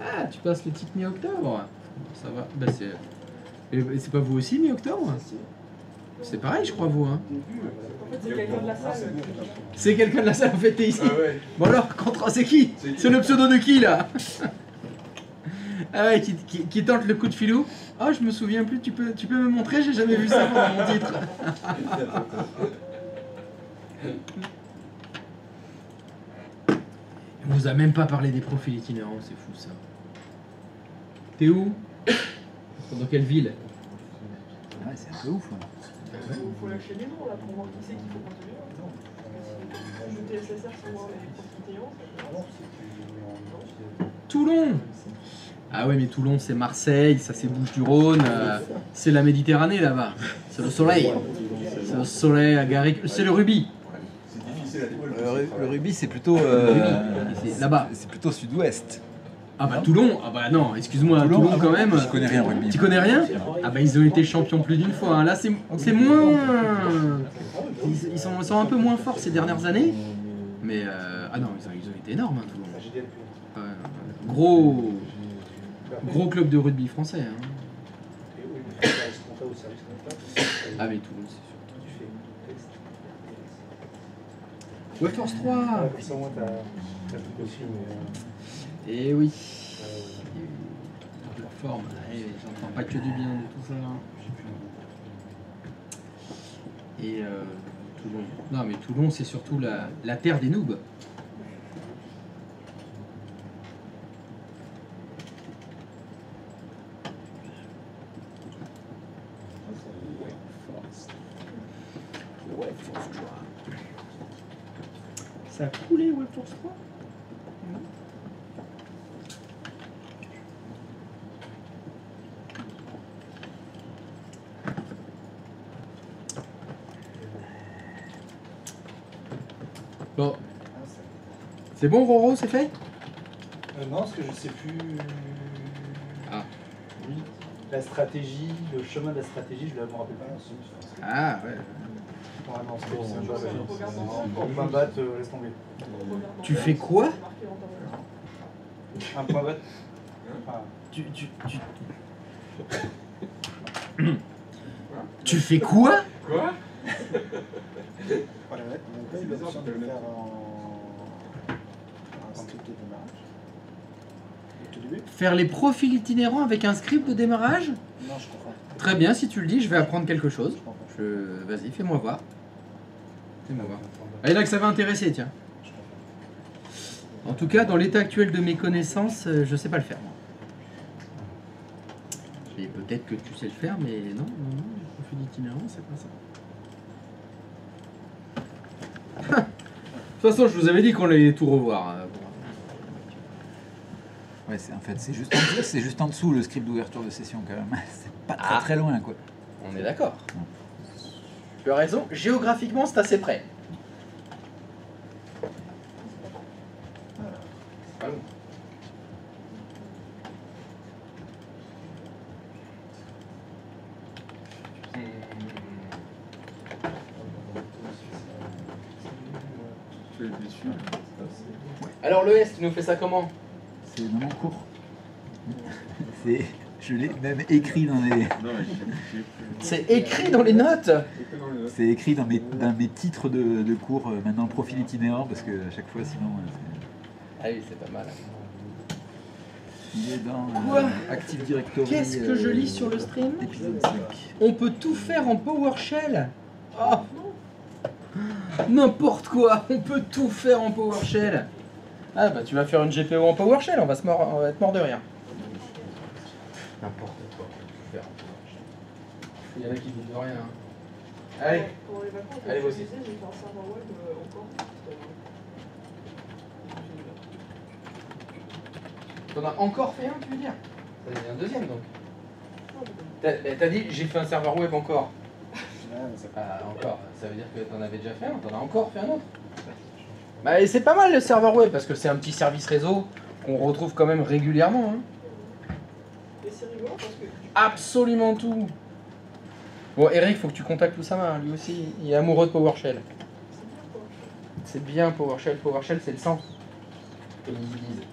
Ah tu passes les petites mi-octobre. Ça va, bah c'est pas vous aussi mi-octobre? C'est pareil je crois vous hein. En fait, c'est quelqu'un de la salle. C'est quelqu'un de la salle en fait t'es ici. Ah ouais. Bon alors, c'est qui? C'est le pseudo de qui là? Ah ouais, qui tente le coup de filou. Oh je me souviens plus, tu peux me montrer, j'ai jamais vu ça pendant mon titre. On vous a même pas parlé des profils itinérants, c'est fou ça. T'es où? Dans quelle ville? Ouais, c'est un peu ouf. Hein. Faut lâcher les noms là pour voir qui c'est qu'il faut continuer. Je TSSR sans voir les profils itinérants. Toulon. Ah ouais mais Toulon c'est Marseille, ça c'est Bouches-du-Rhône, c'est la Méditerranée là-bas. C'est le soleil. C'est le soleil à Garrigue, c'est le rubis. C'est difficile à trouver. Le rubis, c'est plutôt C'est là-bas. c'est plutôt sud-ouest. Ah bah Toulon, ah bah non, excuse-moi, Toulon quand même. Je connais rien au rugby. Tu connais rien? Ah bah ils ont été champions plus d'une fois. Hein. Là c'est moins... Ils sont un peu moins forts ces dernières années. Mais ah non, ils ont été énormes hein, Toulon. Ouais, gros club de rugby français. Hein. Ah mais Toulon c'est surtout... Wefers 3. Comme ça, moi, t'as tout aussi, mais... Eh oui. Leur forme, j'entends pas que du bien de tout ça. Et Toulon. Non mais Toulon c'est surtout la terre des noobs. Ça a coulé Webforce 3 ? Bon. C'est bon Roro, c'est fait? Non, parce que je sais plus... Ah. Oui. La stratégie, le chemin de la stratégie, je ne me rappelle pas. Ah ouais. Normalement, c'est un point bat, laisse tomber. Tu fais quoi? Un point bat. Ah. Tu fais quoi? Quoi? Voilà, ouais, on a pas eu l'option de le faire en truc de démarrage. tout début? Faire les profils itinérants avec un script de démarrage? Non, je comprends. Très bien, si tu le dis, je vais apprendre quelque chose. Je comprends. Vas-y, fais-moi voir. Fais-moi voir. Ah, il y en a que ça va intéresser, tiens. Je comprends. En tout cas, dans l'état actuel de mes connaissances, je sais pas le faire. Moi. Et peut-être que tu sais le faire, mais non, non, non, le profil itinérant, c'est pas ça. De toute façon, je vous avais dit qu'on allait tout revoir. Ouais, en fait, c'est juste en dessous le script d'ouverture de session quand même. C'est pas très Ah. très loin quoi. On est d'accord. Tu as raison, géographiquement, c'est assez près. Pas loin. Alors le S, tu nous fais ça comment? C'est dans mon cours. Je l'ai même écrit dans les. Non, mais C'est écrit dans les notes. C'est écrit dans mes titres de cours, maintenant profil itinérant, parce que à chaque fois sinon. Ah oui, c'est pas mal. Il est dans Quoi Active Directory. Qu'est-ce que je lis sur le stream? Épisode 5. On peut tout faire en PowerShell. Oh. N'importe quoi, on peut tout faire en PowerShell. Ah bah tu vas faire une GPO en PowerShell, on va être mort de rire. N'importe quoi, on peut tout faire en PowerShell. Il y en a qui disent de rien. Hein. Allez, Pendant les vacances, Allez, comme je vas-y. disais, j'ai fait un serveur web encore. t'en as encore fait un, tu veux dire? Ça devient un deuxième donc. Non, mais T'as dit j'ai fait un serveur web encore. Ouais, mais c'est Ah, encore, ça veut dire que t'en avais déjà fait un, t'en as encore fait un autre. Bah, et c'est pas mal le serveur web parce que c'est un petit service réseau qu'on retrouve quand même régulièrement. Hein. Et c'est rigolo parce que Absolument tout. Bon, Eric, faut que tu contactes Oussama, lui aussi, il est amoureux de PowerShell. c'est bien quoi. C'est bien PowerShell, PowerShell c'est le sang. Comme ils disent.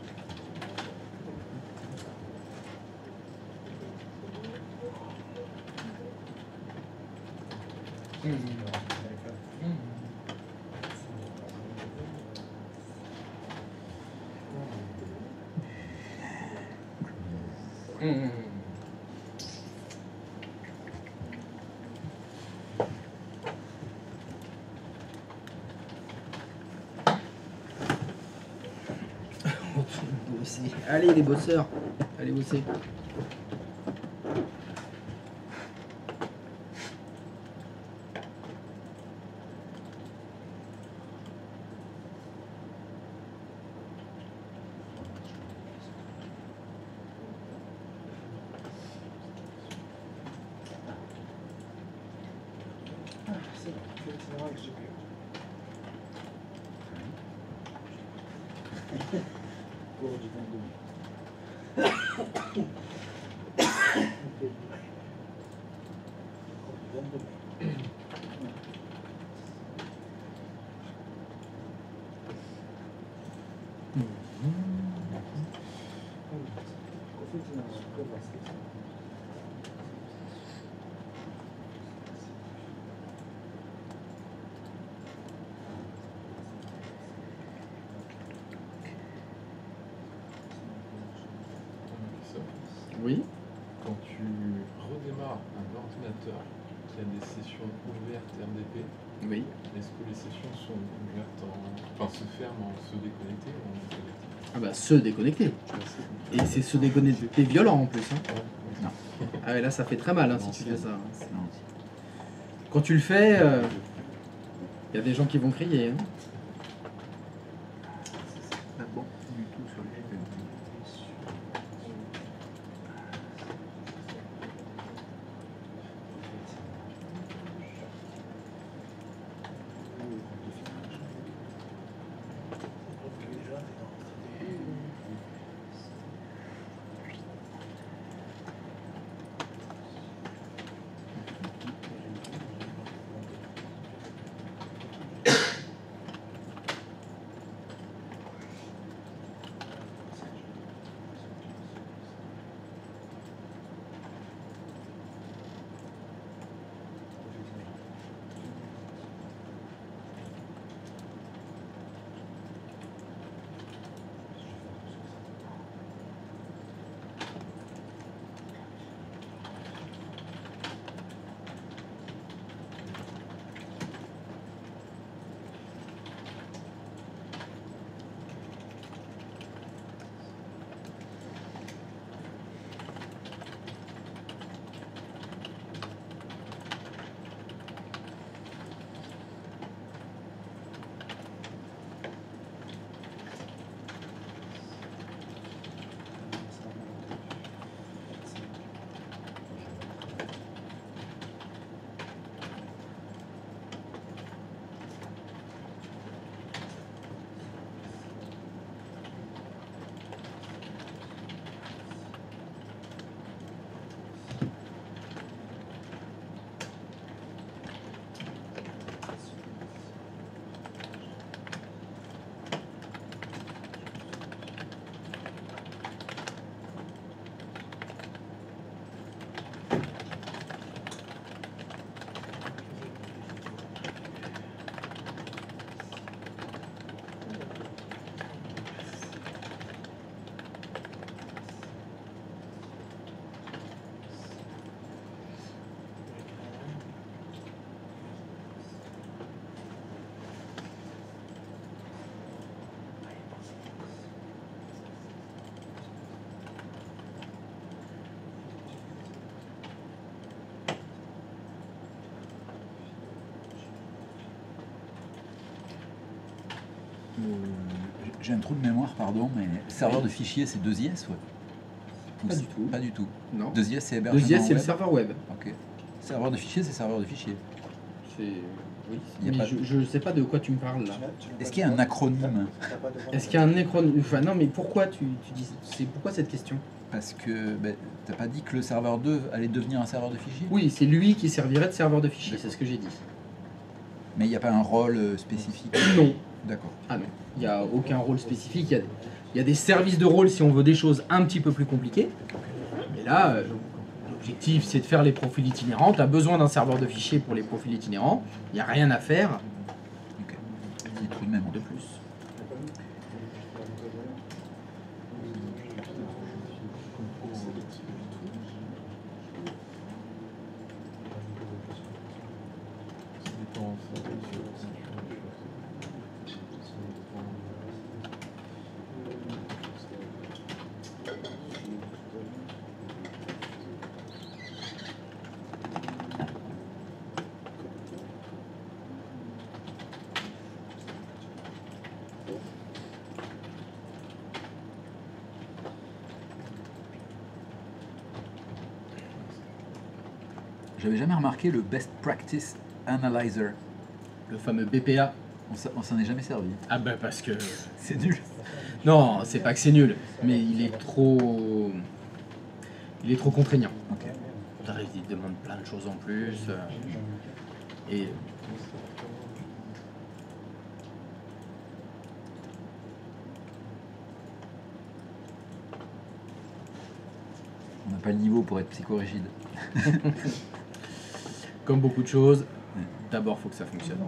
Allez les bosseurs, allez bosser. c'est bon. Effectivement, avec GPU. Cours du 22 mai. Cours du 22 mai. Oui. Quand tu redémarres un ordinateur qui a des sessions ouvertes RDP, Oui. est-ce que les sessions sont ouvertes enfin se ferment en se déconnecter ou en déconnecter? Ah bah se déconnecter. Et c'est se déconnecter violent en plus. Hein. Non. Ah ouais, là ça fait très mal hein, Non, si tu fais ça. Non. Quand tu le fais, y a des gens qui vont crier. Hein. Pas bon du tout sur le GPU. J'ai un trou de mémoire, pardon, mais serveur de fichiers, c'est 2IS, ouais. Pas du tout. Pas du tout. Non. 2IS, c'est hébergement 2IS, c'est le web. serveur web. Ok. Serveur de fichiers, c'est serveur de fichiers. C'est... Oui, Il y a mais pas- je ne sais pas de quoi tu me parles là. Est-ce qu'il y a un acronyme? Est-ce qu'il y a un acronyme? Enfin non, mais pourquoi tu dis... C'est pourquoi cette question? Parce que ben, t'as pas dit que le serveur 2 allait devenir un serveur de fichiers? Oui, c'est lui qui servirait de serveur de fichiers, c'est ce que j'ai dit. Mais il n'y a pas un rôle spécifique? Non. D'accord. Ah non, il n'y a aucun rôle spécifique. Il y a des services de rôle si on veut des choses un petit peu plus compliquées. Mais là, l'objectif c'est de faire les profils itinérants. Tu as besoin d'un serveur de fichiers pour les profils itinérants. Il n'y a rien à faire Ok. Petit trou de mémoire. de plus. Ça dépend, ça dépend. J'avais jamais remarqué le Best Practice Analyzer. Le fameux BPA. On s'en est jamais servi. Ah ben parce que... C'est nul. Non, c'est pas que c'est nul, mais il est trop... Il est trop contraignant. Ok. Il demande plein de choses en plus. Et... On n'a pas le niveau pour être psychorigide. Comme beaucoup de choses, d'abord faut que ça fonctionne.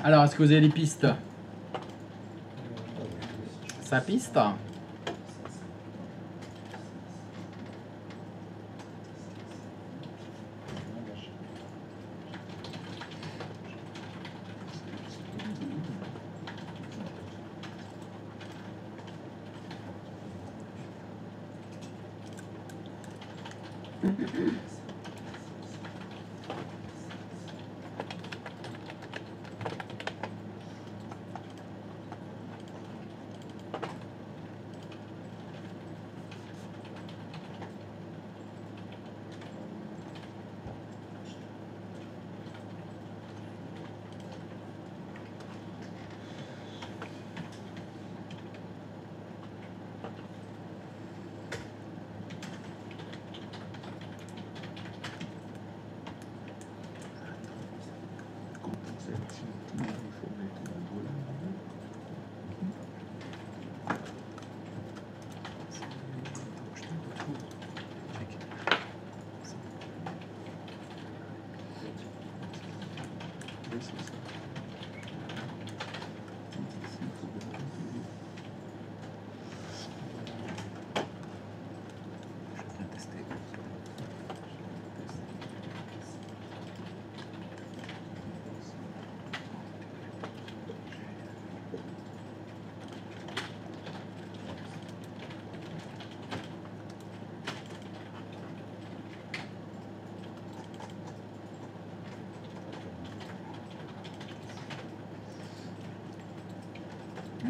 Alors, est-ce que vous avez des pistes? Ça piste?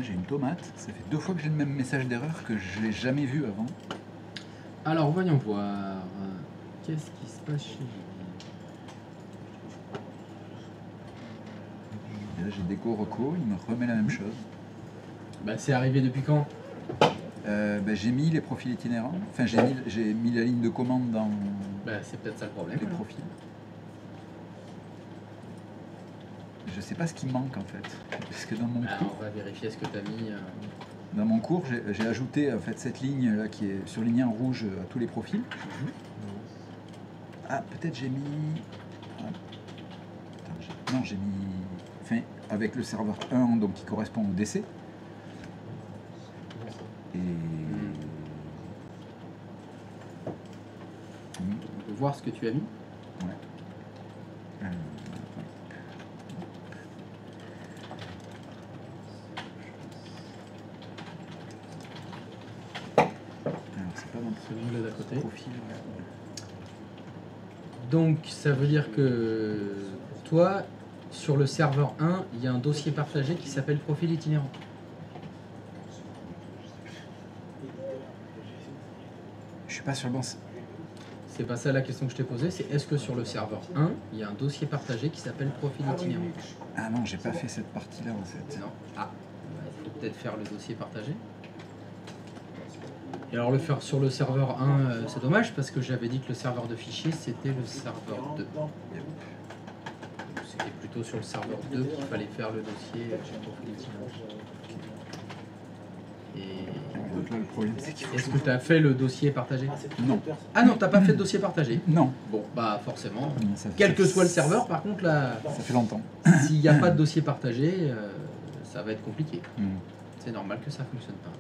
Là, j'ai une tomate. Ça fait 2 fois que j'ai le même message d'erreur que je l'ai jamais vu avant. Alors, voyons voir. Qu'est-ce qui se passe chez lui? Et là, j'ai déco reco. Il me remet la même chose. Bah, c'est arrivé depuis quand? J'ai mis les profils itinérants. Enfin, j'ai mis la ligne de commande dans Bah, c'est peut-être ça le problème. les alors. profils. Je sais pas ce qui manque en fait. Parce que dans mon Bah, cours, on va vérifier ce que tu as mis. j'ai ajouté en fait cette ligne là qui est surlignée en rouge à tous les profils. Ah, peut-être j'ai mis. Ah. Attends, non, j'ai mis. Enfin, avec le serveur 1 donc qui correspond au DC. Et. On peut voir ce que tu as mis. Euh, Alors, c'est pas dans Celui-là d'à côté. le profil. Donc, ça veut dire que pour toi, sur le serveur 1, il y a un dossier partagé qui s'appelle profil itinérant. Je suis pas sur le bon. C'est pas ça la question que je t'ai posée, c'est est-ce que sur le serveur 1, il y a un dossier partagé qui s'appelle profil itinérant? Ah non, j'ai pas fait cette partie-là en fait. Non. Ah, il faut peut-être faire le dossier partagé. Et alors le faire sur le serveur 1, c'est dommage parce que j'avais dit que le serveur de fichiers c'était le serveur 2. C'était plutôt sur le serveur 2 qu'il fallait faire le dossier profil itinérant. Et Donc là, le problème, c'est qu'il faut. est-ce que tu as fait le dossier partagé? Non. Ah non, t'as pas fait de dossier partagé. Non. Bon, bah forcément. Non, ça- Quel ça- que soit le serveur, par contre, là, Ça fait longtemps. s'il n'y a pas de dossier partagé, ça va être compliqué. Hmm. C'est normal que ça fonctionne pas.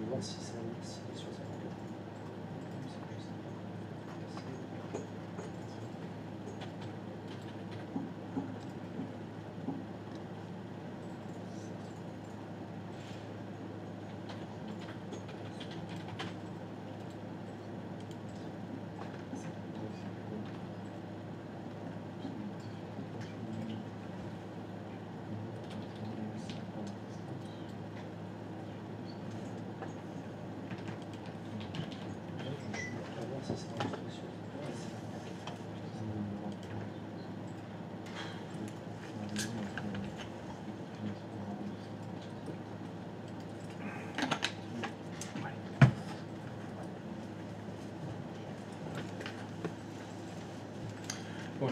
voir si ça si est sur 54.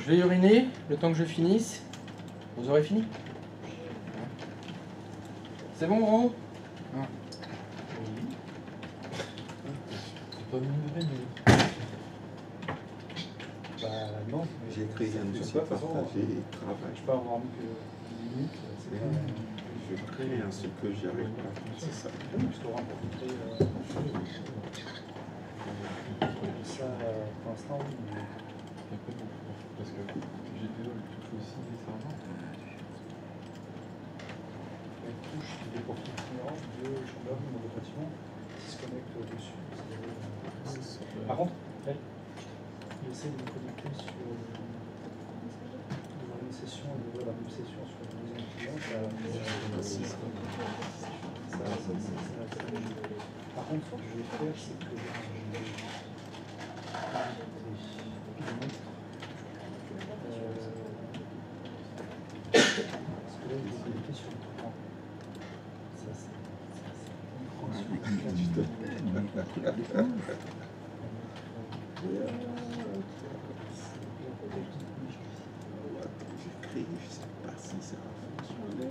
je vais uriner le temps que je finisse. Vous aurez fini? C'est bon, Ro? C'est pas une réunion. Bah non, mais J'ai écrit un je outil sais pas, de toute façon, partagé, travail. je peux avoir mis que 10 minutes, c'est pas... Je crée un ce que j'y arrive pas. C'est ça. Oui, parce qu'on va rencontrer ça pour l'instant, oui, mais Après, bon, parce que GPO touche aussi des serveurs. la touche qui est pour tout itinérant de chambre ou de bâtiment qui se connecte dessus. Par contre, elle, j'essaie de me connecter sur une session, de voir la même session sur le deuxième client. Par contre, ce que je vais faire, c'est que parce que là, il est connecté sur le temps. Ça, J'écris, je sais pas si ça va fonctionner.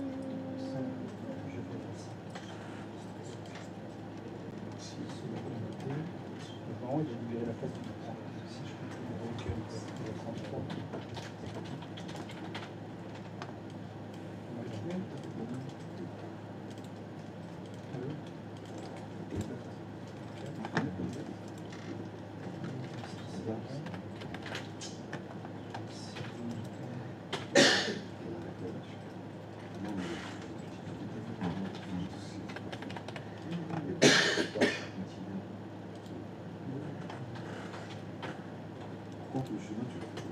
Maintenant, il a libéré la place du temps. Si je peux trouver le 33. Contre le chemin, tu le fais.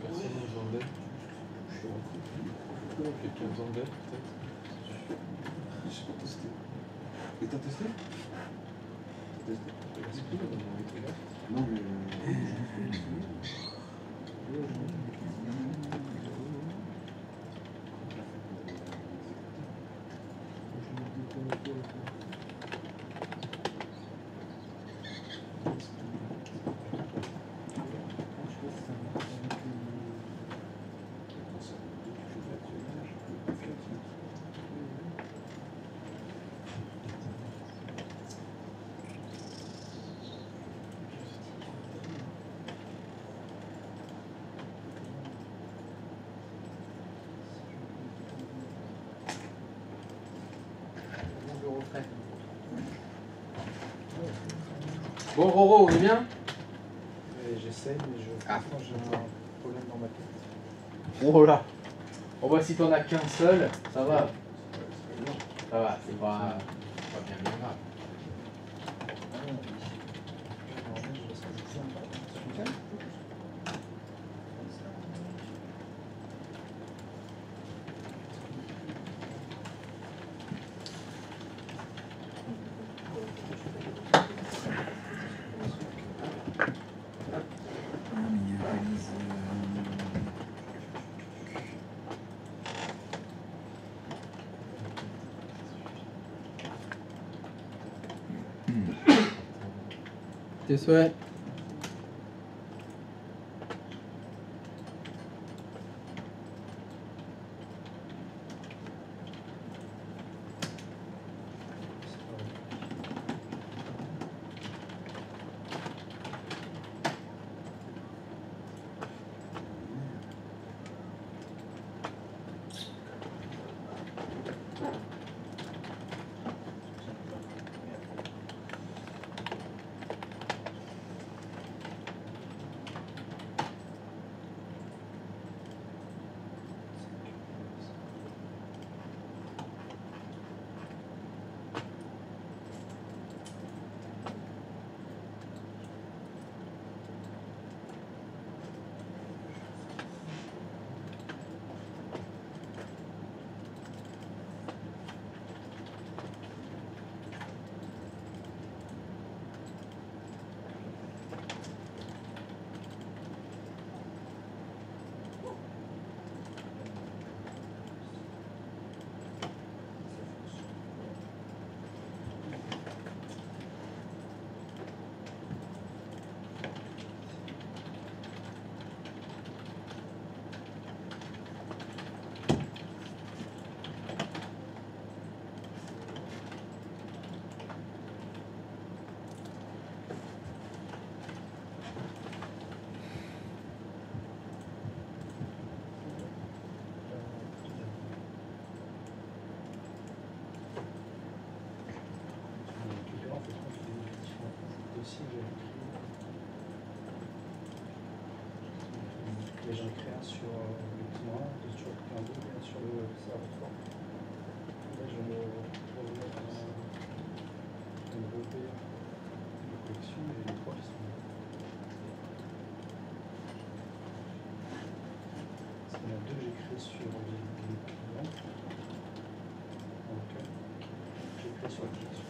Personne n'a besoin d'aide. Quelqu'un a besoin d'aide, peut-être? Je sais pas tester. Et t'as testé? T'as testé? Non, mais. Bon, Roro, on est bien? J'essaye, mais franchement, j'ai un problème dans ma tête. Oh là. Bon bah si t'en as qu'un seul, ça va. Ça va, c'est pas bien grave. Tes souhaits. ici, j'en ai créé un sur le client 1, sur le client 2 et un sur le serveur 3. Là, je vais revenir à regrouper les collections et les trois qui sont là. Parce qu'il y en a deux que j'ai créés sur les clients. Donc, j'ai créé sur la collection.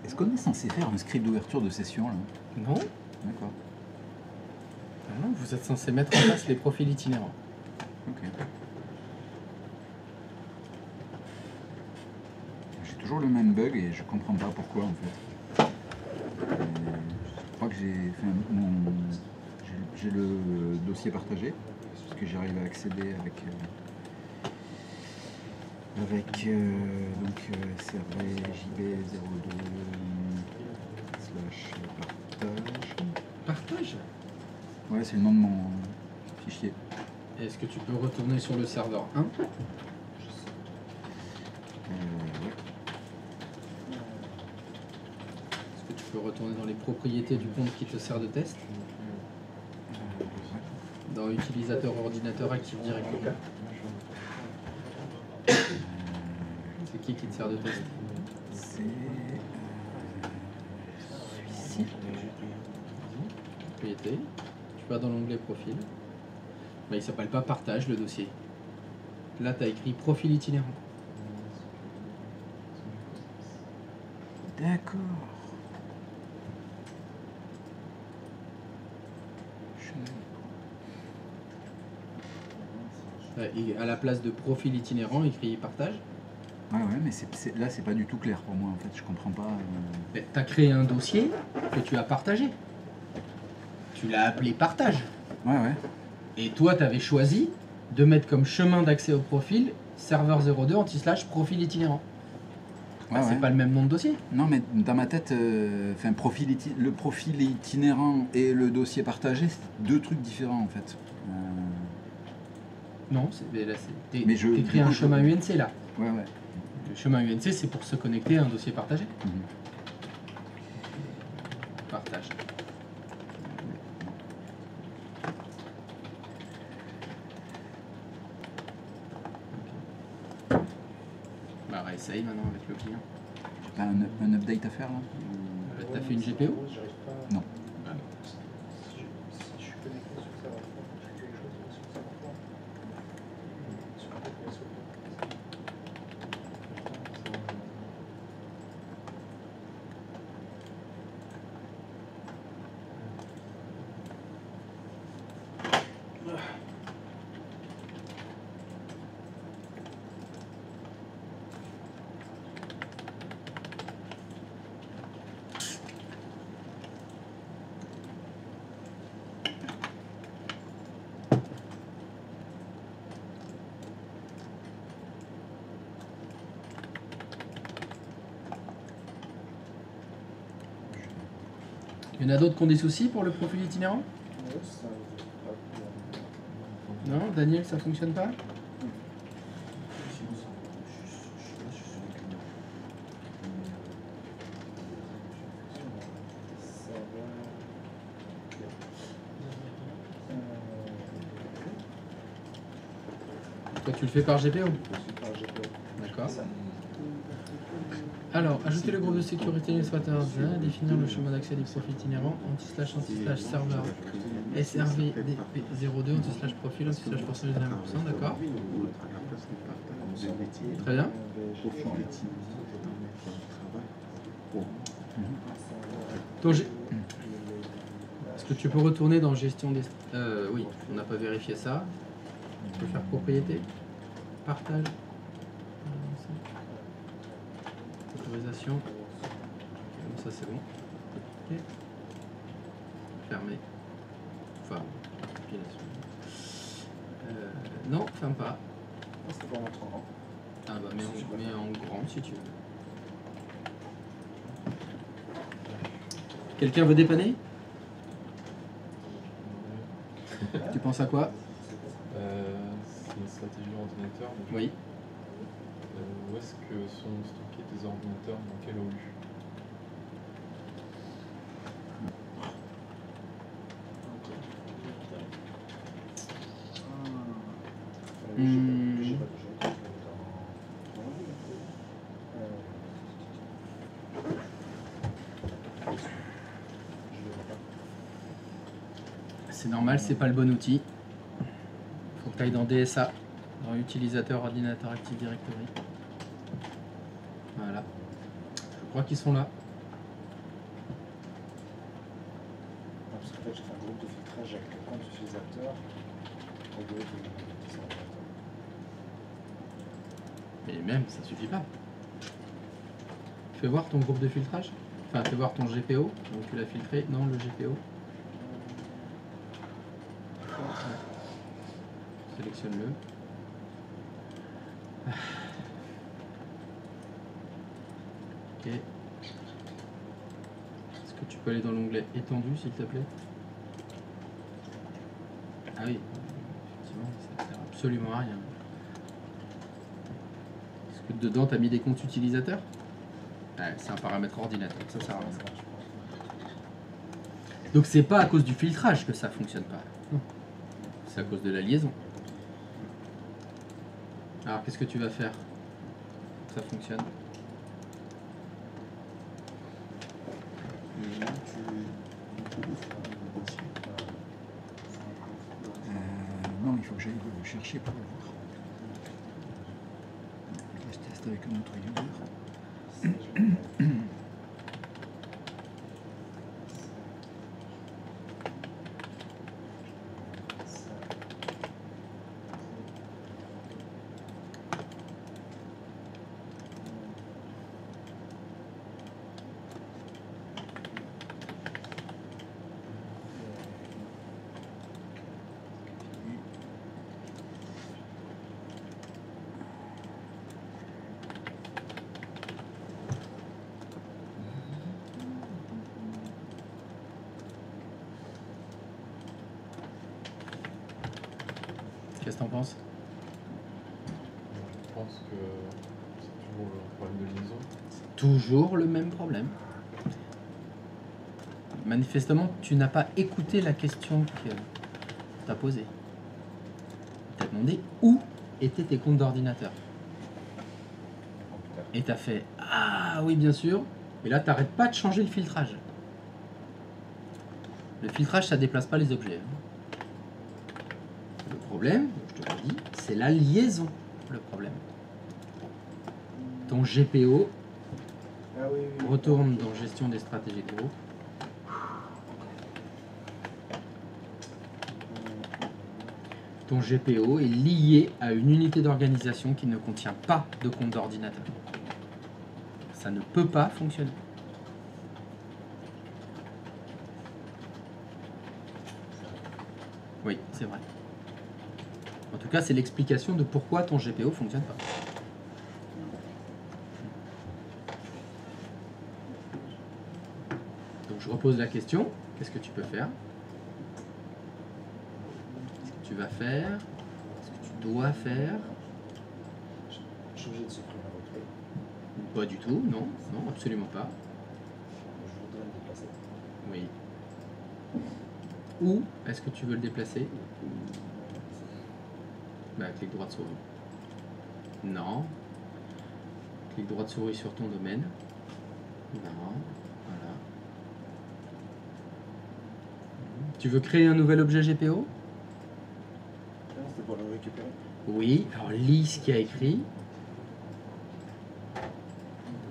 Est-ce qu'on est censé faire un script d'ouverture de session là? Non, D'accord. non, vous êtes censé mettre en place les profils itinérants. Ok. J'ai toujours le même bug et je comprends pas pourquoi en fait. Je crois que j'ai le dossier partagé parce que j'arrive à accéder avec serveur JB02 /partage. Partage. Ouais, c'est le nom de mon fichier. Est-ce que tu peux retourner sur le serveur 1? Ouais. Est-ce que tu peux retourner dans les propriétés du compte qui te sert de test? Dans utilisateur ordinateur active directement. C'est qui te sert de test? C'est celui-ci. Propriété. Tu vas dans l'onglet profil. Bah, il s'appelle pas partage le dossier. Là, tu as écrit profil itinérant. D'accord. Et à la place de profil itinérant, écrit partage. Ouais, mais là, c'est pas du tout clair pour moi en fait. Je comprends pas. Tu as créé un dossier que tu as partagé. Tu l'as appelé partage. Ouais. Et toi, tu avais choisi de mettre comme chemin d'accès au profil serveur 02 /profil itinérant. Ouais, C'est pas le même nom de dossier. Non, mais dans ma tête, le profil itinérant et le dossier partagé, c'est deux trucs différents en fait. Non, Mais je- t'écris du coup, un je- chemin UNC là. Ouais. Le chemin UNC, c'est pour se connecter à un dossier partagé. Mhm. Partage. Bah, réessaye maintenant avec le client. T'as un update à faire là? T'as fait une GPO? J'arrive pas. Non. Si je suis connecté sur le serveur 3, je fais quelque chose sur le serveur 3. Sur le TPS. Il y en a d'autres qui ont des soucis pour le profil itinérant? Ouais, ça, Non, Daniel, ça fonctionne pas? Toi, tu le fais par GPO? D'accord. Alors, ajouter le groupe de sécurité administrateur, définir le chemin d'accès des profils itinérants, anti/serveur SRV DP02, anti/profil, anti/pourcentage de 1%, d'accord? Très bien. Est-ce que tu peux retourner dans gestion des... oui, on n'a pas vérifié ça. Tu peux faire propriété, partage, autorisation. Bon, ça c'est bon. Ok. Fermé. Enfin, compilation. Non, ferme pas. c'est pour mettre en grand. Ah bah mets en grand si tu veux. Quelqu'un veut dépanner? Tu penses à quoi? C'est une stratégie ordinateur. Donc, Oui. où est-ce que sont stockés tes ordinateurs? Dans quel OU? C'est normal, c'est pas le bon outil. Faut que tu ailles dans DSA, dans utilisateur ordinateur Active Directory. Voilà. Je crois qu'ils sont là. parce qu'en fait, j'ai fait un groupe de filtrage avec le compte utilisateur au lieu de l'ordinateur. Mais même, ça suffit pas. Fais voir ton groupe de filtrage. Enfin, fais voir ton GPO. Donc tu l'as filtré. Non, le GPO. Sélectionne-le. Ok. Est-ce que tu peux aller dans l'onglet étendu, s'il te plaît? Ah oui, effectivement, ça sert absolument à rien. Est-ce que dedans, tu as mis des comptes utilisateurs? Ouais, c'est un paramètre ordinateur, ça sert à rien. Donc c'est pas à cause du filtrage que ça fonctionne pas. Non. C'est à cause de la liaison. Alors qu'est-ce que tu vas faire pour que ça fonctionne? Non, il faut que j'aille le chercher pour le voir. Je teste avec un autre user. Qu'est-ce que t'en penses? Je pense que c'est toujours le problème de liaison. Toujours le même problème. Manifestement, tu n'as pas écouté la question que t'as posée. T'as demandé où étaient tes comptes d'ordinateur. Et t'as fait ah oui bien sûr. Et là t'arrêtes pas de changer le filtrage. Le filtrage ça déplace pas les objets. Le problème, je te l'ai dit, c'est la liaison. Le problème. Ton GPO retourne dans gestion des stratégies de groupe. Ton GPO est lié à une unité d'organisation qui ne contient pas de compte d'ordinateur. Ça ne peut pas fonctionner. Oui, c'est vrai. En tout cas, c'est l'explication de pourquoi ton GPO ne fonctionne pas. Donc je repose la question. Qu'est-ce que tu peux faire? Qu'est-ce que tu vas faire? Qu'est-ce que tu dois faire? Je suis obligé de supprimer un retrait. Pas du tout, non, non, absolument pas. Je voudrais le déplacer. Oui. Où est-ce que tu veux le déplacer? Bah, clic droit de souris. Non. Clic droit de souris sur ton domaine. Non. Voilà. Tu veux créer un nouvel objet GPO? Non, c'était pour le récupérer. Oui. Alors lis ce qu'il y a écrit.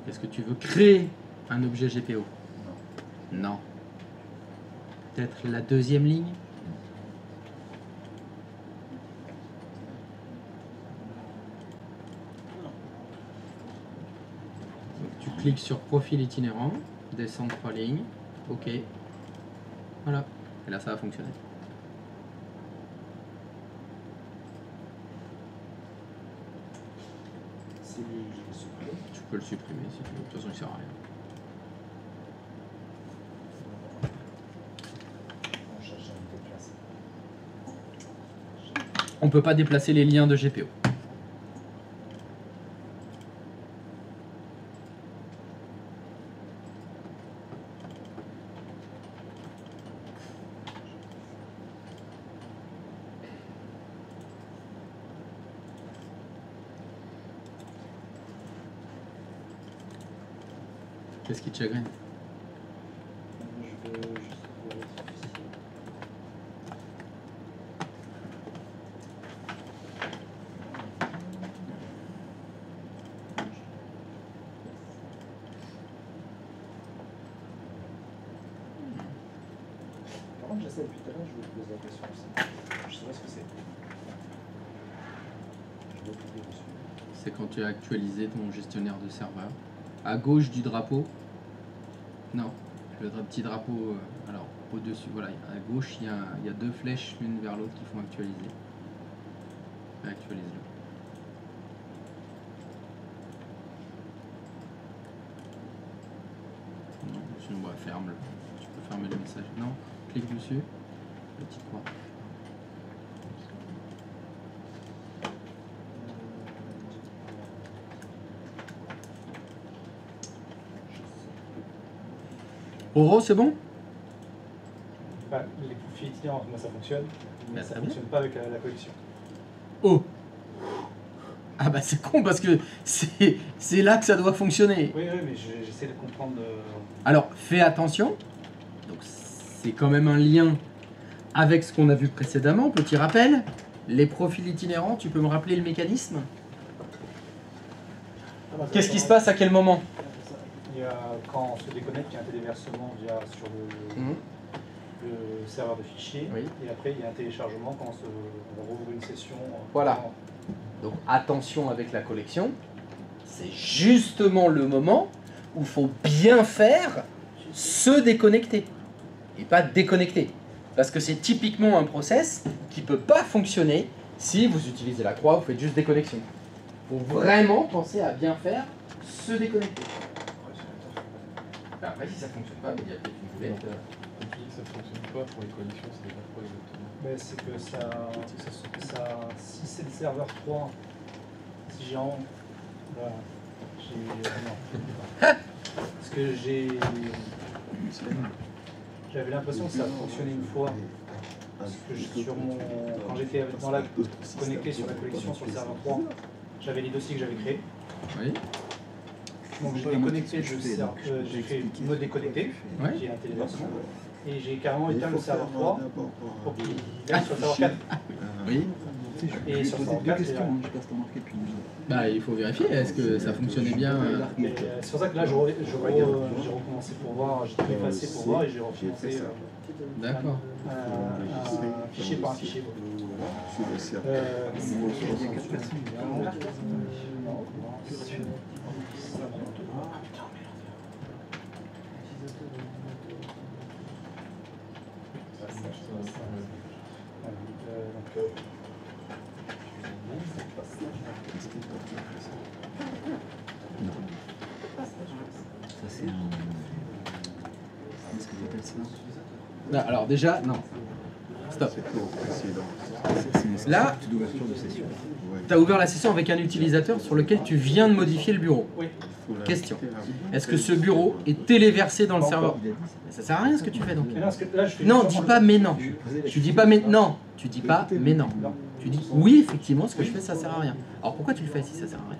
Est-ce que tu veux créer un objet GPO? Non. Non. Peut-être la deuxième ligne? Donc, tu cliques sur profil itinérant, descends 3 lignes, OK. Voilà. Et là, ça va fonctionner. Si je le supprime, Tu peux le supprimer si tu veux. De toute façon, il sert à rien. on cherche à le déplacer. On ne peut pas déplacer les liens de GPO. Qu'est-ce qui te chagrine? Je veux juste vérifier. Par contre, j'essaie depuis tout à l'heure, je voulais te poser la question aussi. Je sais pas ce que c'est. Je vais cliquer dessus. C'est quand tu as actualisé ton gestionnaire de serveur. À gauche du drapeau. Non, le petit drapeau. Alors, au-dessus, voilà. À gauche, il y a deux flèches l'une vers l'autre qui font actualiser. Actualise-le. Non, sinon, bah, ferme-le. Tu peux fermer le message. Non, clique dessus. Petite croix. Oro, c'est bon? Bah, les profils itinérants, moi ça fonctionne, mais Bah, ça très ne fonctionne pas avec la collection. Oh! Ah bah c'est con parce que c'est là que ça doit fonctionner. Oui, mais j'essaie de comprendre. Alors fais attention. Donc c'est quand même un lien avec ce qu'on a vu précédemment. Petit rappel, les profils itinérants, tu peux me rappeler le mécanisme? Qu'est-ce qui se passe à quel moment? Il y a, quand on se déconnecte, il y a un téléversement sur le serveur de fichiers. Oui. Et après, il y a un téléchargement quand on rouvre une session. Voilà. Donc attention avec la collection. C'est justement le moment où il faut bien faire se déconnecter et pas déconnecter. Parce que c'est typiquement un process qui ne peut pas fonctionner si vous utilisez la croix, vous faites juste déconnexion. Il faut vraiment penser à bien faire se déconnecter. Après, si ça ne fonctionne pas, il y a peut-être une boulette. Quand tu dis que ça ne fonctionne pas pour les collections, c'est pas quoi exactement? Mais c'est que si c'est le serveur 3, si j'ai en. Voilà. Parce que j'avais l'impression que ça fonctionnait une fois. Parce que quand j'étais connecté sur la collection sur le serveur 3, j'avais les dossiers que j'avais créés. Oui. Donc j'ai déconnecté, j'ai fait me déconnecter, Ouais. j'ai un téléversement, et j'ai carrément éteint le serveur 3 pour qu'il aille sur le serveur 4. Oui. Et sur le serveur 4, Bah, il faut vérifier, est-ce que ça fonctionnait bien c'est pour ça que là j'ai recommencé pour voir, j'ai tout effacé pour voir et j'ai recommencé D'accord. un fichier par un fichier. Ça, c'est un. Qu'est-ce que tu appelles ça? Non, alors déjà, non. Stop. C'est une Là, d'ouverture de session. tu as ouvert la session avec un utilisateur sur lequel tu viens de modifier le bureau. Oui. Question. Est-ce que ce bureau est téléversé dans le serveur? Ça sert à rien ce que tu fais donc. Mais non, parce que là, je fais Non, juste dis en- pas mais non. Tu dis pas mais non. Tu dis pas mais non. Tu dis oui, effectivement, ce que je fais, ça sert à rien. Alors pourquoi tu le fais si ça sert à rien?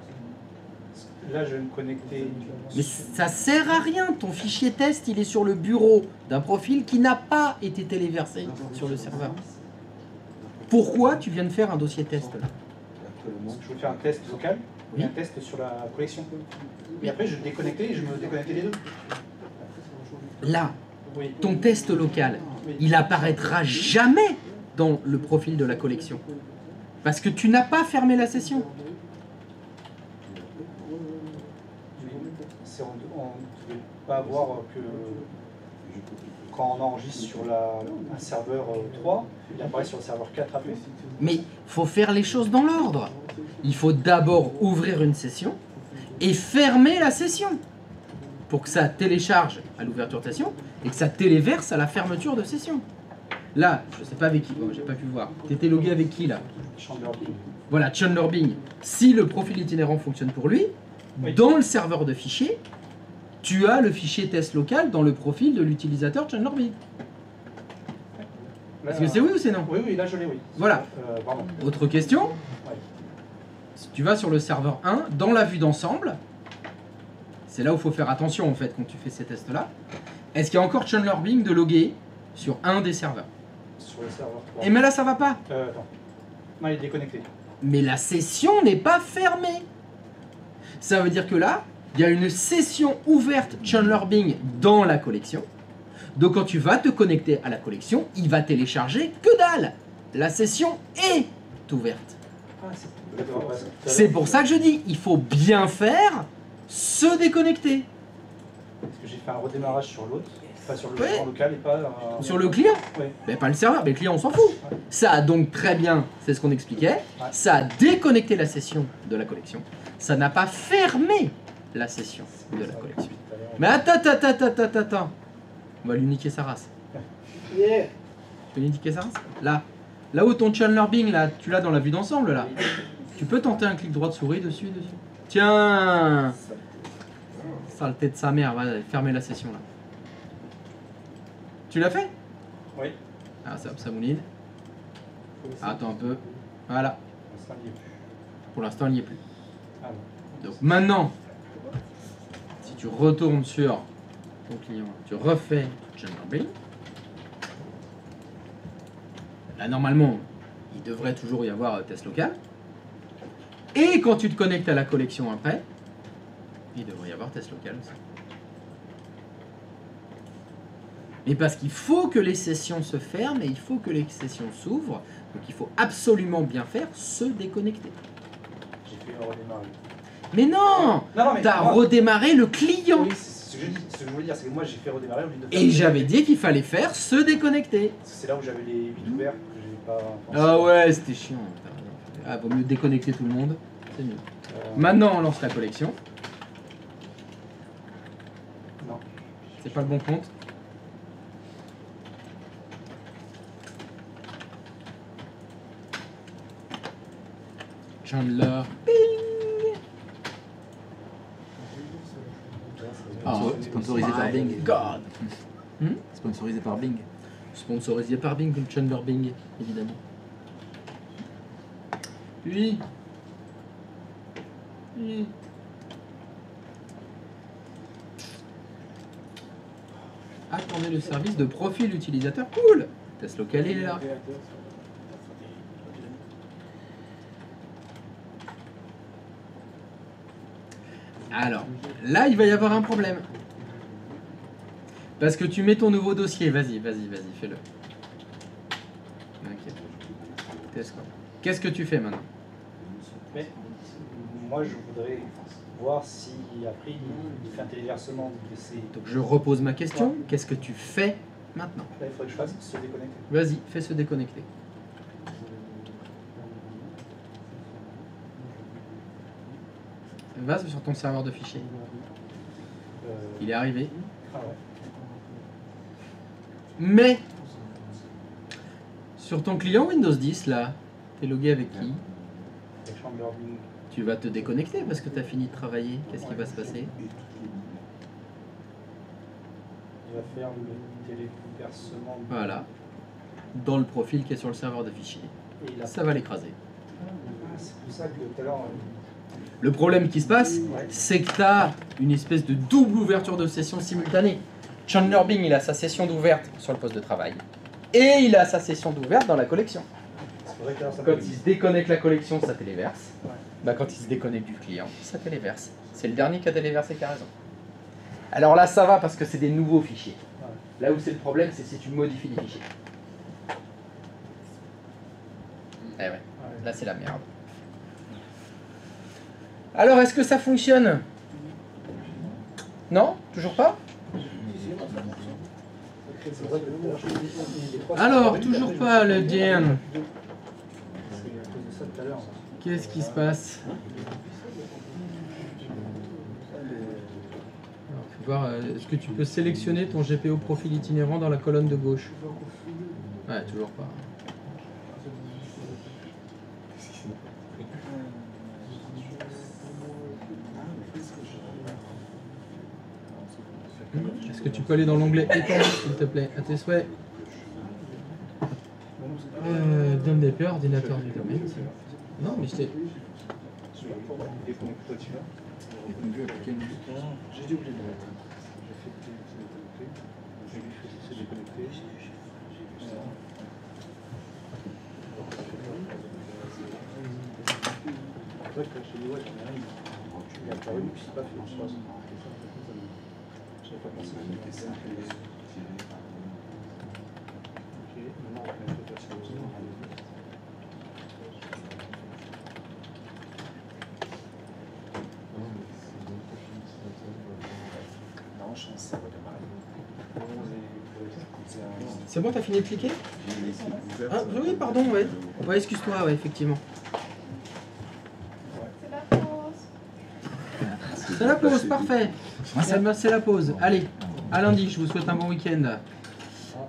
Là, je vais me connecter. Mais ça sert à rien. Ton fichier test, il est sur le bureau d'un profil qui n'a pas été téléversé sur le serveur. Pourquoi tu viens de faire un dossier test là? Parce que je vais faire un test local Oui. et un test sur la collection. Et après, je déconnectais et je me déconnectais les deux. Là, Oui. ton test local, Oui. il apparaîtra jamais dans le profil de la collection. Parce que tu n'as pas fermé la session. On ne devait pas voir que quand on enregistre sur un serveur 3, il apparaît sur le serveur 4 après. Mais il faut faire les choses dans l'ordre. Il faut d'abord ouvrir une session et fermer la session pour que ça télécharge à l'ouverture de session et que ça téléverse à la fermeture de session. Là, je sais pas avec qui, bon, j'ai pas pu voir. Tu étais logué avec qui là? Chandler Bing. Voilà, Chandler Bing. Si le profil itinérant fonctionne pour lui, Oui. dans le serveur de fichiers, tu as le fichier test local dans le profil de l'utilisateur Chandler Bing. Est-ce que c'est oui ou c'est non? Oui, là je l'ai, oui. Voilà. Pardon. Autre question? Ouais. Si tu vas sur le serveur 1, dans la vue d'ensemble, c'est là où il faut faire attention en fait quand tu fais ces tests-là. Est-ce qu'il y a encore Chandler Bing de loguer sur un des serveurs? Sur le serveur 3. Et mais là ça va pas. Attends. Non, il est déconnecté. Mais la session n'est pas fermée. Ça veut dire que là, il y a une session ouverte Chandler Bing dans la collection. Donc quand tu vas te connecter à la collection, il va télécharger que dalle. La session est ouverte. Ah, C'est pour ça que je dis, il faut bien faire se déconnecter. Parce que j'ai fait un redémarrage sur l'autre, pas sur le Ouais. serveur local et pas Sur le client, Ouais. mais pas le serveur, mais le client on s'en fout. Ça a donc très bien, c'est ce qu'on expliquait, ça a déconnecté la session de la collection. Ça n'a pas fermé la session de la collection. Mais attends. On va lui niquer sa race. Yeah. Tu peux lui niquer sa race? Là où ton Chandler Bing, là, tu l'as dans la vue d'ensemble, là. Tu peux tenter un clic droit de souris dessus. Tiens! Saleté de sa mère, va fermer la session, là. Tu l'as fait? Oui. Ah, ça mouline. Attends un peu. Voilà. Pour l'instant, il n'y est plus. Ah bon. Donc maintenant, si tu retournes sur ton client, tu refais Chandler Bing. Là, normalement, il devrait toujours y avoir test local. Et quand tu te connectes à la collection après, il devrait y avoir test local aussi. Mais parce qu'il faut que les sessions se ferment et il faut que les sessions s'ouvrent. Donc il faut absolument bien faire se déconnecter. J'ai fait un redémarrage. Mais non! Non, mais T'as moi- redémarré le client. Oui, c'est ce que je dis. Ce que je voulais dire, c'est que moi j'ai fait redémarrer au lieu de faire. Et j'avais dit qu'il fallait faire se déconnecter. C'est là où j'avais les 8 ouverts que j'ai pas. pensé. Ah ouais, c'était chiant. Ah, vaut mieux déconnecter tout le monde. C'est mieux. Maintenant, on lance la collection. Non. C'est pas le bon compte. Chandler. Sponsorisé par Bing. God. Sponsorisé par Bing. Sponsorisé par Bing, comme Chandler Bing, évidemment. Oui. Oui. Attendez le service de profil utilisateur. Cool. Test local, il est là. Alors, là, il va y avoir un problème. Parce que tu mets ton nouveau dossier. Vas-y, fais-le. Ok. Test quoi. Qu'est-ce que tu fais maintenant? Mais moi je voudrais voir si après il fait un téléversement de ces. Donc je repose ma question. Qu'est-ce que tu fais maintenant? Là il faudrait que je fasse se déconnecter. Vas-y, fais se déconnecter. Va sur ton serveur de fichiers. Il est arrivé. Ah ouais. Mais sur ton client Windows 10 là, t'es logué avec qui? Avec Chandler Bing. Tu vas te déconnecter parce que tu as fini de travailler. Qu'est-ce qui va se passer? Il va faire le téléversement. Voilà. Dans le profil qui est sur le serveur de fichiers. Et il a... Ça va l'écraser. C'est pour ça que tout à l'heure. Le problème qui se passe, c'est que tu as une espèce de double ouverture de session simultanée. Chandler Bing, il a sa session d'ouverte sur le poste de travail. Et il a sa session d'ouverte dans la collection. C'est vrai que là, ça Quand il se déconnecte la collection, ça téléverse. Ouais. Bah, quand il se déconnecte du client, ça téléverse. C'est le dernier qui a téléversé qui a raison. Alors là, ça va parce que c'est des nouveaux fichiers. Là où c'est le problème, c'est si tu modifies les fichiers. Eh ouais, là c'est la merde. Alors, est-ce que ça fonctionne? Non? Toujours pas? Alors, toujours pas le DM. Qu'est-ce qui se passe? Alors, faut voir, est-ce que tu peux sélectionner ton GPO profil itinérant dans la colonne de gauche? Ouais, toujours pas. Est-ce que tu peux aller dans l'onglet étendre, s'il te plaît, à tes souhaits? Donne des peurs, ordinateur du domaine. Non, mais je t'ai. J'ai dit oublier de le mettre. J'ai fait déconnecter. J'ai lui fait se déconnecter. Après, quand je te dis ouais, j'en ai rien, il est apparu, puis c'est pas fait. Je sais pas. J'avais pas pensé à C'est bon, t'as fini de cliquer? J'ai laissé ouvert. Ah, oui, pardon, ouais. Ouais, excuse-toi, ouais, effectivement. C'est la pause. C'est la pause, parfait. C'est la pause. Allez, à lundi, je vous souhaite un bon week-end.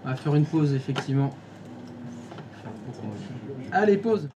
On va faire une pause, effectivement. Allez, pause.